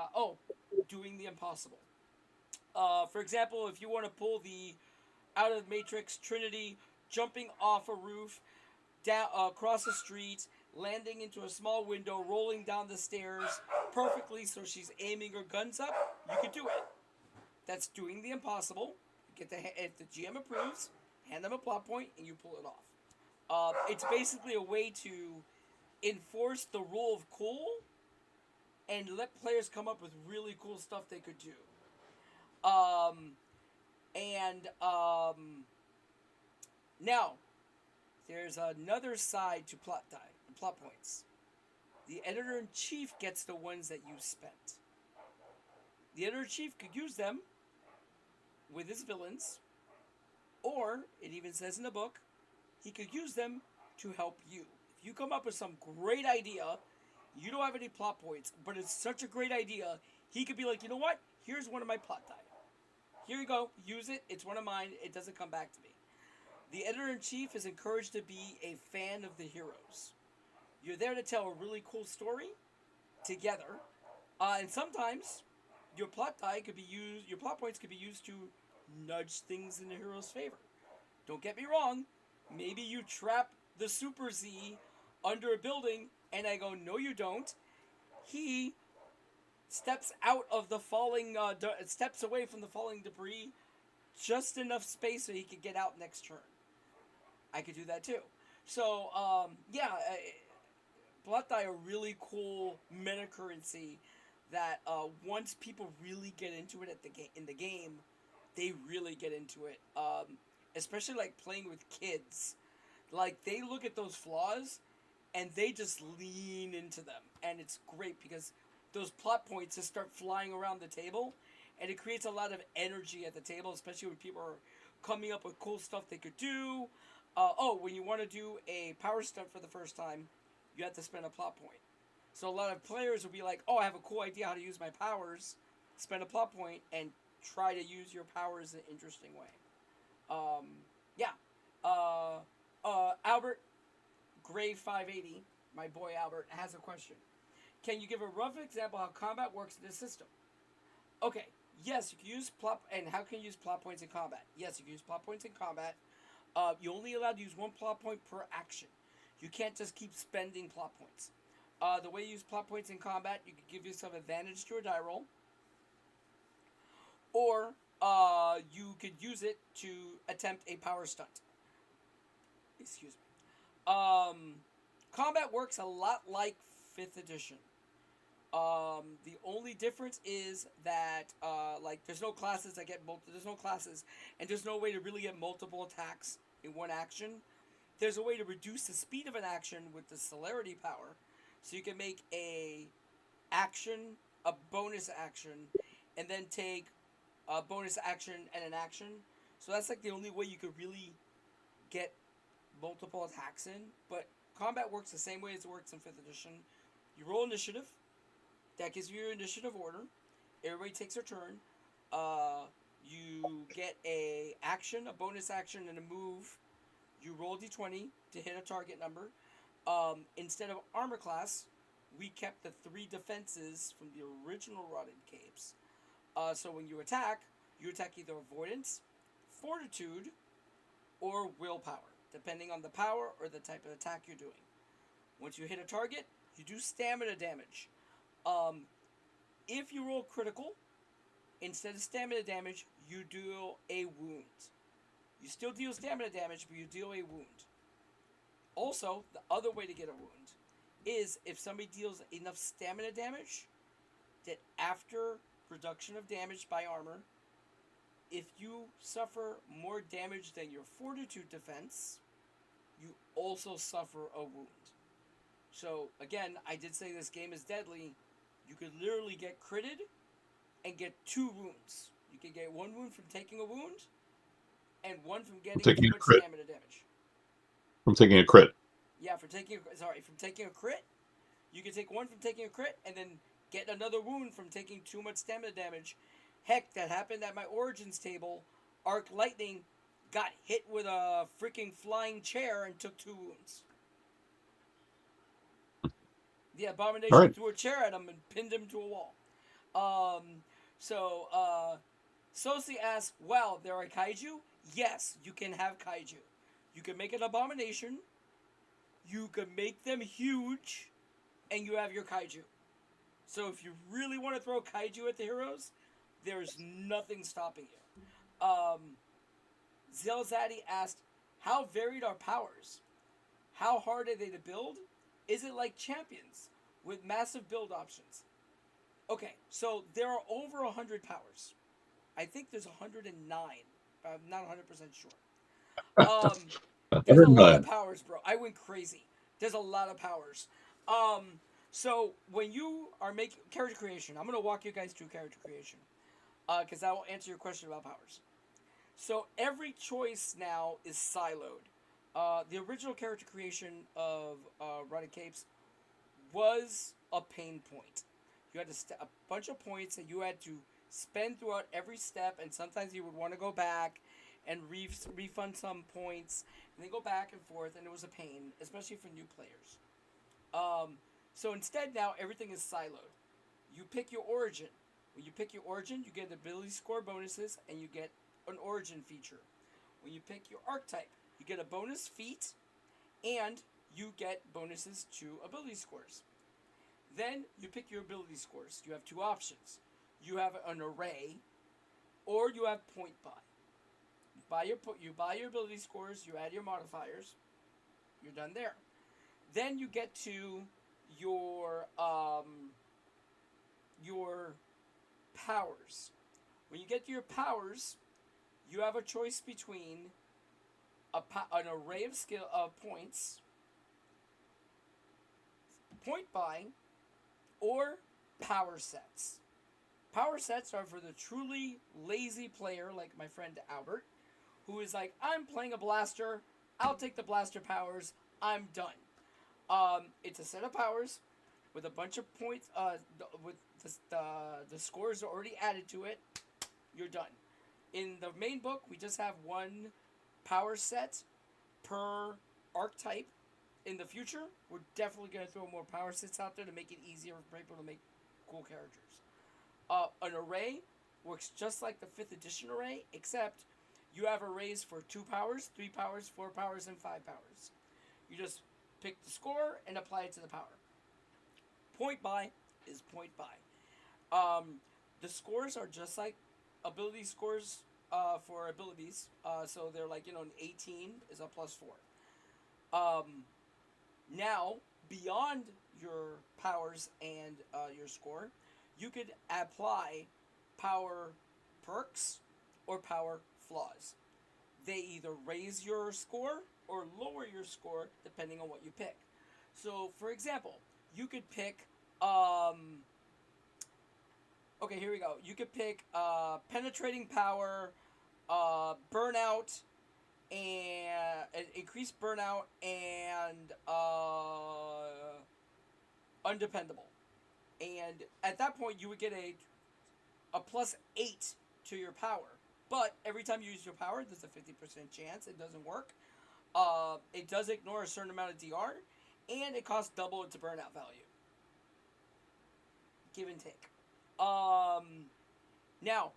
doing the impossible. For example, if you want to pull the out of Matrix Trinity jumping off a roof, down across the street, landing into a small window, rolling down the stairs perfectly so she's aiming her guns up, you could do it. That's doing the impossible. You get if the GM approves, hand them a plot point, and you pull it off. It's basically a way to enforce the rule of cool and let players come up with really cool stuff they could do. Um, and Now there's another side to plot points. The editor in chief gets the ones that you spent. The editor in chief could use them with his villains, or it even says in the book, he could use them to help you. If you come up with some great idea, you don't have any plot points, but it's such a great idea, he could be like, "You know what? Here's one of my plot die. Here you go, use it. It's one of mine. It doesn't come back to me." The editor in chief is encouraged to be a fan of the heroes. You're there to tell a really cool story together, and sometimes your plot die could be used. Your plot points could be used to nudge things in the hero's favor. Don't get me wrong. Maybe you trap the Super Z under a building, and I go, "No, you don't." He steps out of the falling, steps away from the falling debris, just enough space so he could get out next turn. I could do that too. So, Blood Die are really cool meta currency that once people really get into it in the game, they really get into it. Especially like playing with kids, like they look at those flaws and they just lean into them, and it's great because those plot points just start flying around the table, and it creates a lot of energy at the table, especially when people are coming up with cool stuff they could do. When you want to do a power stunt for the first time, you have to spend a plot point. So a lot of players will be like, "Oh, I have a cool idea how to use my powers." Spend a plot point and try to use your powers in an interesting way. Um, yeah. Albert Gray 580, my boy Albert, has a question. Can you give a rough example how combat works in this system? Okay. Yes, you can use plot. And how can you use plot points in combat? Yes, you can use plot points in combat. You're only allowed to use one plot point per action. You can't just keep spending plot points. The way you use plot points in combat, you can give yourself advantage to a die roll, or you could use it to attempt a power stunt. Excuse me. Combat works a lot like 5th edition. The only difference is that there's no classes that get there's no classes, and there's no way to really get multiple attacks in one action. There's a way to reduce the speed of an action with the celerity power, so you can make a bonus action, and then take a bonus action and an action. So that's like the only way you could really get multiple attacks in. But combat works the same way as it works in 5th edition. You roll initiative. That gives you your initiative order. Everybody takes their turn. You get a action, a bonus action, and a move. You roll d20 to hit a target number. Instead of armor class, we kept the 3 defenses from the original Rotted Capes. So when you attack either avoidance, fortitude, or willpower, depending on the power or the type of attack you're doing. Once you hit a target, you do stamina damage. If you roll critical, instead of stamina damage, you deal a wound. You still deal stamina damage, but you deal a wound. Also, the other way to get a wound is if somebody deals enough stamina damage that after reduction of damage by armor, if you suffer more damage than your fortitude defense, you also suffer a wound. So, again, I did say this game is deadly. You could literally get critted and get 2 wounds. You could get 1 wound from taking a wound, and 1 from getting too much stamina damage. From taking a crit. Yeah, from taking a crit. You can take 1 from taking a crit, and then get another wound from taking too much stamina damage. Heck, that happened at my Origins table. Arc Lightning got hit with a freaking flying chair and took 2 wounds. The Abomination threw a chair at him and pinned him to a wall. Sosi asks, wow, there are kaiju? Yes, you can have kaiju. You can make an Abomination. You can make them huge. And you have your kaiju. So if you really want to throw kaiju at the heroes, there's nothing stopping you. Zelzaddy asked, how varied are powers? How hard are they to build? Is it like Champions with massive build options? Okay, so there are over 100 powers. I think there's 109. I'm not 100% sure. There's a lot of powers, bro. I went crazy. There's a lot of powers. So when you are making character creation, I'm going to walk you guys through character creation. Because that will answer your question about powers. So every choice now is siloed. The original character creation of Rotted Capes was a pain point. You had a bunch of points that you had to spend throughout every step, and sometimes you would want to go back and refund some points, and then go back and forth, and it was a pain, especially for new players. So instead now, everything is siloed. You pick your origin. When you pick your origin, you get ability score bonuses, and you get an origin feature. When you pick your archetype, you get a bonus feat, and you get bonuses to ability scores. Then you pick your ability scores. You have 2 options. You have an array, or you have point buy. You buy your ability scores, you add your modifiers, you're done there. Then you get to your powers. When you get to your powers, you have a choice between an array of points, point buy, or power sets. Power sets are for the truly lazy player, like my friend Albert, who is like, I'm playing a blaster, I'll take the blaster powers, I'm done. It's a set of powers with a bunch of points, with the scores already added to it. You're done. In the main book, we just have 1 power set per archetype. In the future, we're definitely going to throw more power sets out there to make it easier for people to make cool characters. An array works just like the 5th edition array, except you have arrays for 2 powers, 3 powers, 4 powers, and 5 powers. You just pick the score and apply it to the power. Point buy is point buy. The scores are just like ability scores for abilities. So they're like, an 18 is a +4. Now, beyond your powers and your score, you could apply power perks or power flaws. They either raise your score or lower your score depending on what you pick. So, for example, you could pick okay, here we go. You could pick penetrating power, burnout, and increased burnout and undependable. And at that point, you would get a +8 to your power. But every time you use your power, there's a 50% chance it doesn't work. It does ignore a certain amount of DR, and it costs double its burnout value. Give and take. Now,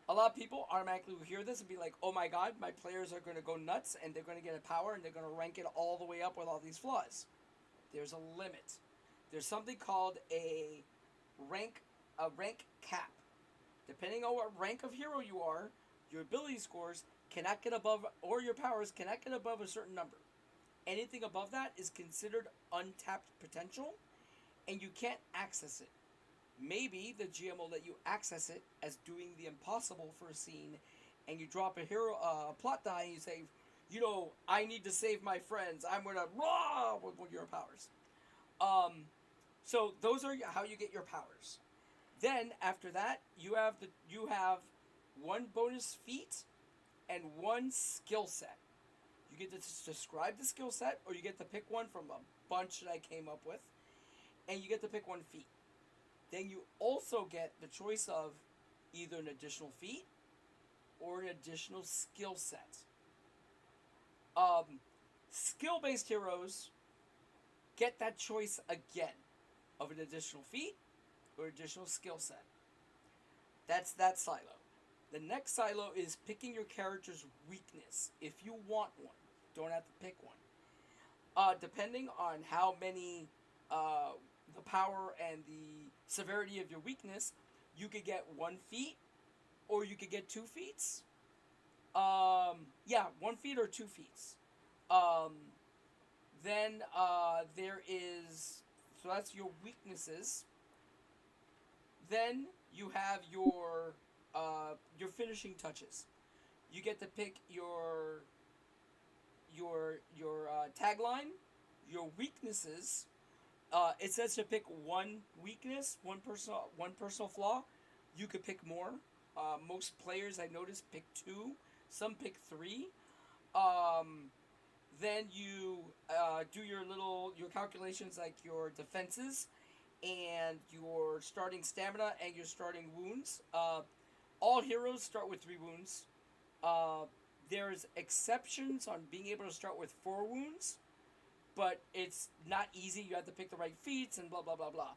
a lot of people automatically will hear this and be like, oh my god, my players are going to go nuts, and they're going to get a power, and they're going to rank it all the way up with all these flaws. There's a limit. There's something called rank a rank cap. Depending on what rank of hero you are, your ability scores cannot get above, or your powers cannot get above a certain number. Anything above that is considered untapped potential, and you can't access it. Maybe the GM will let you access it as doing the impossible for a scene, and you drop a hero, plot die, and you say, I need to save my friends. I'm gonna raw with your powers. Um, so those are how you get your powers. Then after that, you have one bonus feat and one skill set. You get to describe the skill set, or you get to pick one from a bunch that I came up with, and you get to pick one feat. Then you also get the choice of either an additional feat or an additional skill set. Skill-based heroes get that choice again of an additional feat or additional skill set. That's that silo. The next silo is picking your character's weakness if you want one. Don't have to pick one. Depending on how many, the power and the severity of your weakness, you could get one feat or you could get 2 feats. Yeah, 1 feat or 2 feats. Um, then there is, so that's your weaknesses. Then you have your finishing touches. You get to pick your tagline, your weaknesses. It says to pick one weakness, one personal flaw. You could pick more. Most players I noticed pick 2. Some pick 3. Um, then you do your calculations, like your defenses and your starting stamina and your starting wounds. All heroes start with 3 wounds. Uh, there's exceptions on being able to start with 4 wounds, but it's not easy. You have to pick the right feats and blah blah blah blah.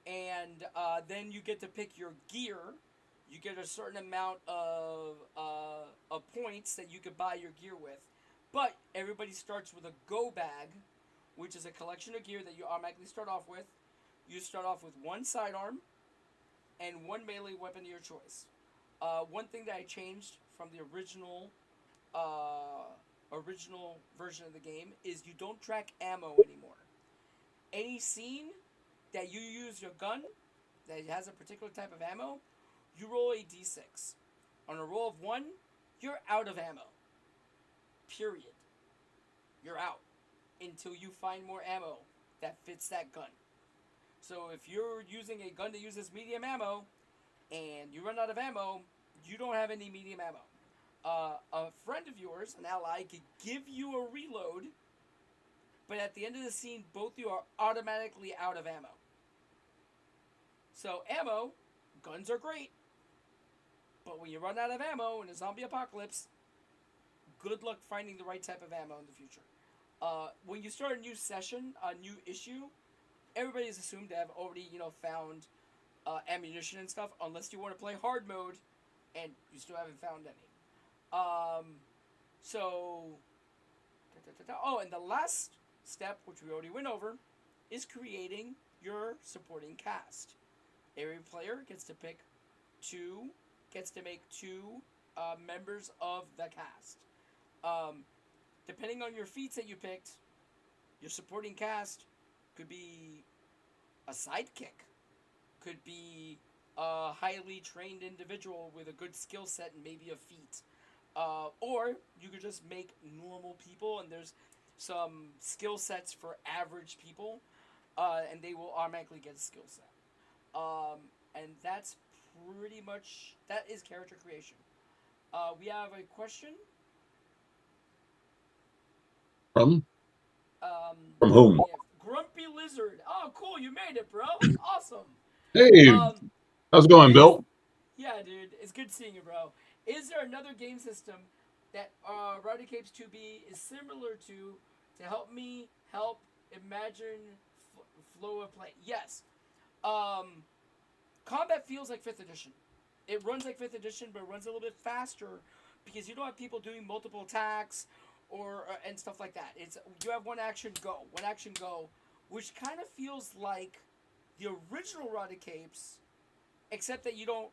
And then you get to pick your gear. You get a certain amount of points that you could buy your gear with, but everybody starts with a go bag, which is a collection of gear that you automatically start off with. You start off with 1 sidearm and 1 melee weapon of your choice. One thing that I changed from the original version of the game is you don't track ammo anymore. Any scene that you use your gun that has a particular type of ammo, you roll a d6. On a roll of 1, you're out of ammo. Period. You're out until you find more ammo that fits that gun. So if you're using a gun that uses medium ammo and you run out of ammo, you don't have any medium ammo. A friend of yours, an ally, could give you a reload, but at the end of the scene, both of you are automatically out of ammo. So ammo, guns are great, but when you run out of ammo in a zombie apocalypse, good luck finding the right type of ammo in the future. When you start a new session, a new issue, everybody is assumed to have already, found ammunition and stuff, unless you want to play hard mode, and you still haven't found any. So, oh, and the last step, which we already went over, is creating your supporting cast. Every player gets to make 2 members of the cast. Depending on your feats that you picked, your supporting cast could be a sidekick, could be a highly trained individual with a good skill set and maybe a feat. Or you could just make normal people, and there's some skill sets for average people, and they will automatically get a skill set. And that's pretty much, that is character creation. We have a question. From Um, from what do whom? we have? Grumpy Lizard. Oh, cool! You made it, bro. Awesome. Hey, Um, how's it going, is Bill? Yeah, dude. It's good seeing you, bro. Is there another game system that Rowdy Capes 2B is similar to help me help imagine flow of play? Yes. Um, Combat feels like 5th edition. It runs like 5th edition, but it runs a little bit faster because you don't have people doing multiple attacks or and stuff like that. It's you have one action go, which kind of feels like the original Rotted Capes, except that you don't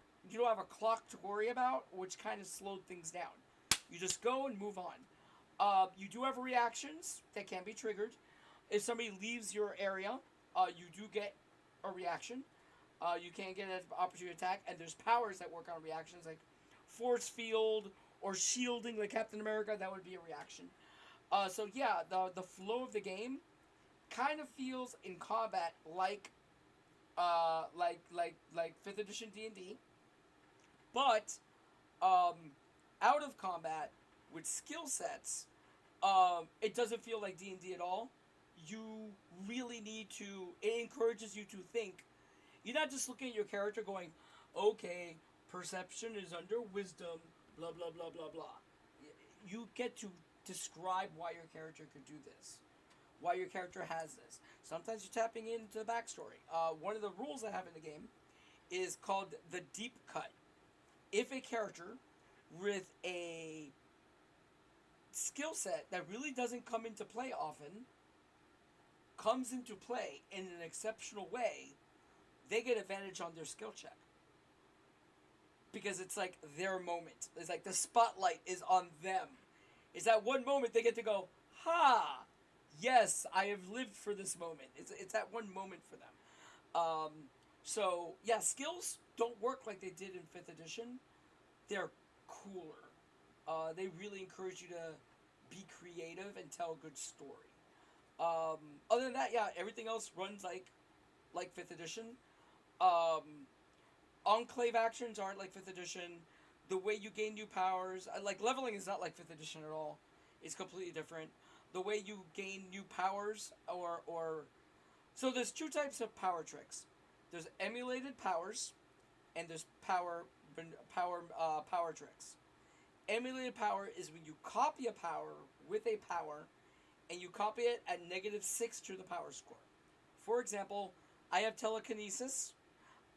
have a clock to worry about, which kind of slowed things down. You just go and move on. You do have reactions that can be triggered. If somebody leaves your area, you do get a reaction. You can get an opportunity attack, and there's powers that work on reactions, like force field or shielding, like Captain America. That would be a reaction. So yeah, the flow of the game kind of feels in combat like fifth edition D&D, but um, out of combat with skill sets, it doesn't feel like D&D at all. You really need to. It encourages you to think. You're not just looking at your character going, okay, perception is under wisdom, blah, blah, blah, blah, blah. You get to describe why your character could do this, why your character has this. Sometimes you're tapping into the backstory. One of the rules I have in the game is called the deep cut. If a character with a skill set that really doesn't come into play often comes into play in an exceptional way, they get advantage on their skill check because it's like their moment. It's like the spotlight is on them. It's that one moment they get to go, ha, yes, I have lived for this moment. It's that one moment for them. Um, so yeah, skills don't work like they did in fifth edition. They're cooler. They really encourage you to be creative and tell a good story. Um, Other than that, yeah, everything else runs like fifth edition. Um, Enclave actions aren't like fifth edition. The way you gain new powers, like leveling, is not like fifth edition at all. It's completely different. The way you gain new powers, or so there's two types of power tricks. There's emulated powers, and there's power tricks. Emulated power is when you copy a power with a power, and you copy it at -6 to the power score. For example, I have telekinesis.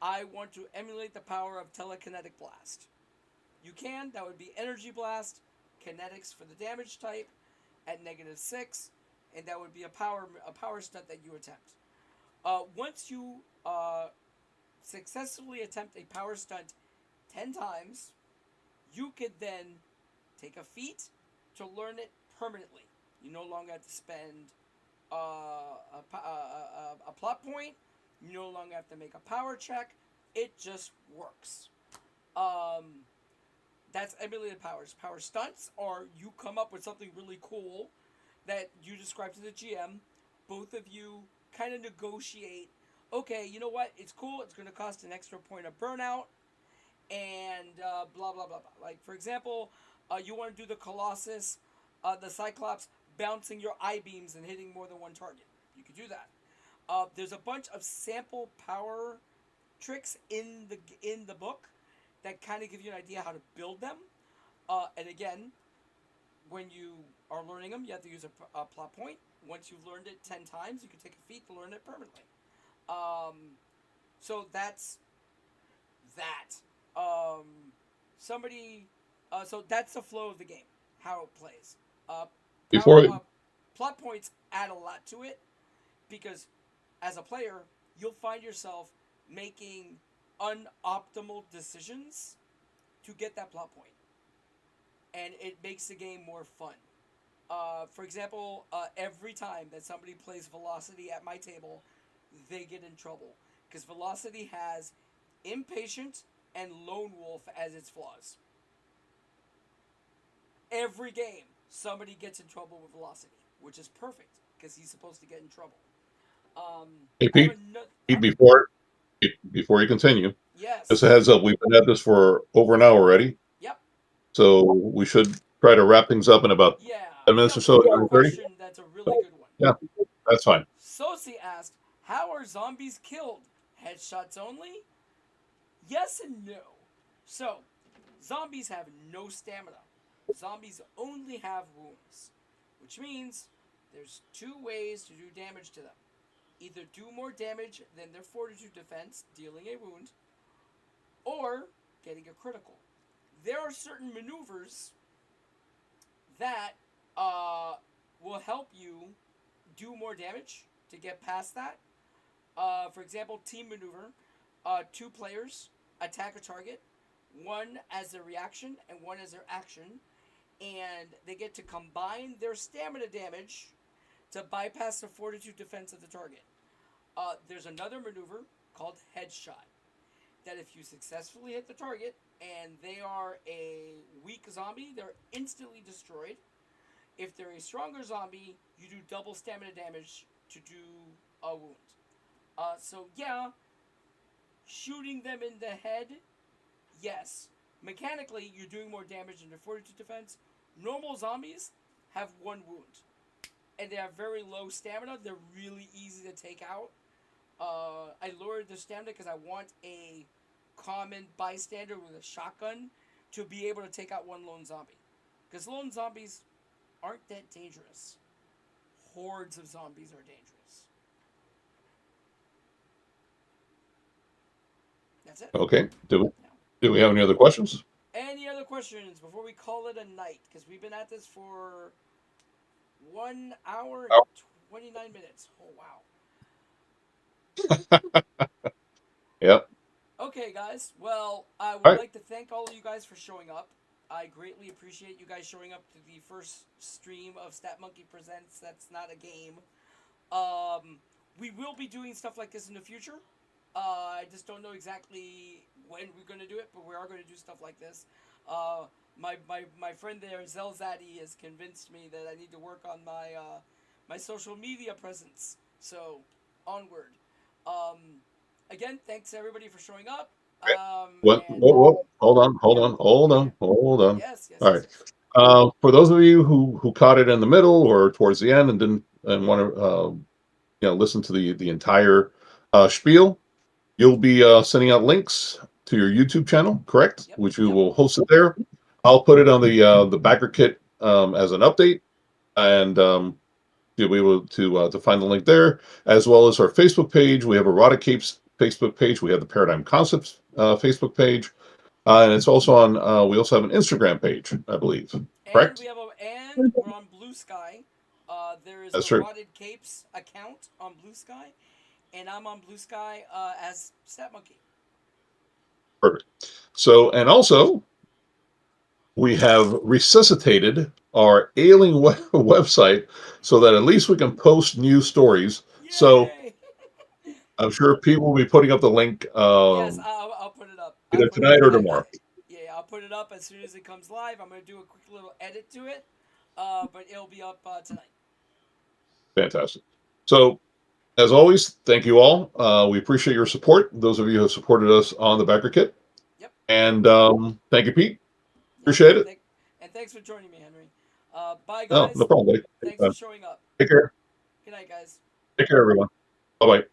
I want to emulate the power of telekinetic blast. You can. That would be energy blast, kinetics for the damage type, at -6, and that would be a power stunt that you attempt. Once you successfully attempt a power stunt 10 times, you could then take a feat to learn it permanently. You no longer have to spend a plot point. You no longer have to make a power check. It just works. Um, that's emulated powers. Power stunts are you come up with something really cool that you describe to the GM. Both of you kind of negotiate. Okay, you know what? It's cool. It's going to cost an extra point of burnout, and blah blah blah blah. Like for example, you want to do the Colossus, the Cyclops bouncing your eye beams and hitting more than one target. You could do that. There's a bunch of sample power tricks in the book that kind of give you an idea how to build them. And again, when you are learning them, you have to use a plot point. Once you've learned it 10 times, you can take a feat to learn it permanently. Um, so that's that. Um, somebody, so that's the flow of the game, how it plays. Uh, power Before Plot points add a lot to it because as a player, you'll find yourself making unoptimal decisions to get that plot point, and it makes the game more fun. For example, every time that somebody plays Velocity at my table, they get in trouble because Velocity has Impatient and Lone Wolf as its flaws. Every game, somebody gets in trouble with Velocity, which is perfect because he's supposed to get in trouble. hey, I have Pete, another. Pete, Huh? before you continue, just a Yes. heads up. We've been at this for over an hour already. Yep. So we should try to wrap things up in about Yeah. 10 minutes or Jump so. into a 30. question that's a really good one. Yeah, that's fine. Sosi asked, "How are zombies killed? Headshots only?" Yes and no. So, zombies have no stamina. Zombies only have wounds, which means there's two ways to do damage to them. Either do more damage than their fortitude defense, dealing a wound, or getting a critical. There are certain maneuvers that will help you do more damage to get past that. For example, team maneuver. Two players attack a target, one as their reaction and one as their action, and they get to combine their stamina damage to bypass the fortitude defense of the target. There's another maneuver called headshot that if you successfully hit the target and they are a weak zombie, they're instantly destroyed. If they're a stronger zombie, you do double stamina damage to do a wound. So yeah, shooting them in the head, yes. Mechanically, you're doing more damage than their fortitude defense. Normal zombies have one wound, and they have very low stamina. They're really easy to take out. I lowered the stamina because I want a common bystander with a shotgun to be able to take out one lone zombie. Because lone zombies aren't that dangerous. Hordes of zombies are dangerous. That's it. Okay. Do Yeah. do we have any other questions? Any other questions before we call it a night? Because we've been at this for 1 hour and 29 minutes. Oh, wow. Yep. Okay, guys. Well, I All would right. like to thank all of you guys for showing up. I greatly appreciate you guys showing up to the first stream of Stat Monkey Presents. That's not a game. We will be doing stuff like this in the future. I just don't know exactly when we're going to do it, but we are going to do stuff like this. My friend there, Zelzaddy, has convinced me that I need to work on my social media presence. So, onward. Um, Again, thanks everybody for showing up. What? And Whoa. Hold on. Hold yeah, on. Hold yeah, on. Hold on. yes, yes, All yes, right. yes. For those of you who caught it in the middle or towards the end and didn't and want to listen to the entire spiel, you'll be sending out links to your YouTube channel, correct? Yep, Which you yep. will host it there. I'll put it on the backer kit as an update, and you'll be able to find the link there, as well as our Facebook page. We have a Rotted Capes Facebook page. We have the Paradigm Concepts Facebook page, and it's also on. We also have an Instagram page, I believe. And Correct? we're on Blue Sky. There is the That's right. Rotted Capes account on Blue Sky, and I'm on Blue Sky as Stat Monkey. Perfect. So, and also we have resuscitated our ailing website so that at least we can post new stories. So Yay! I'm sure people will be putting up the link Yes, I'll put it up. I'll either put it. tonight or tomorrow. Yeah, I'll put it up as soon as it comes live. I'm gonna do a quick little edit to it, but it'll be up tonight. Fantastic. So, as always, thank you all. We appreciate your support, those of you who have supported us on the Backer Kit. Yep. And thank you, Pete. Yep. Appreciate it. And thanks for joining me, Henry. Bye, No, no guys. problem, buddy. Thanks for showing up. Take care. Good night, guys. Take care, everyone. Bye bye.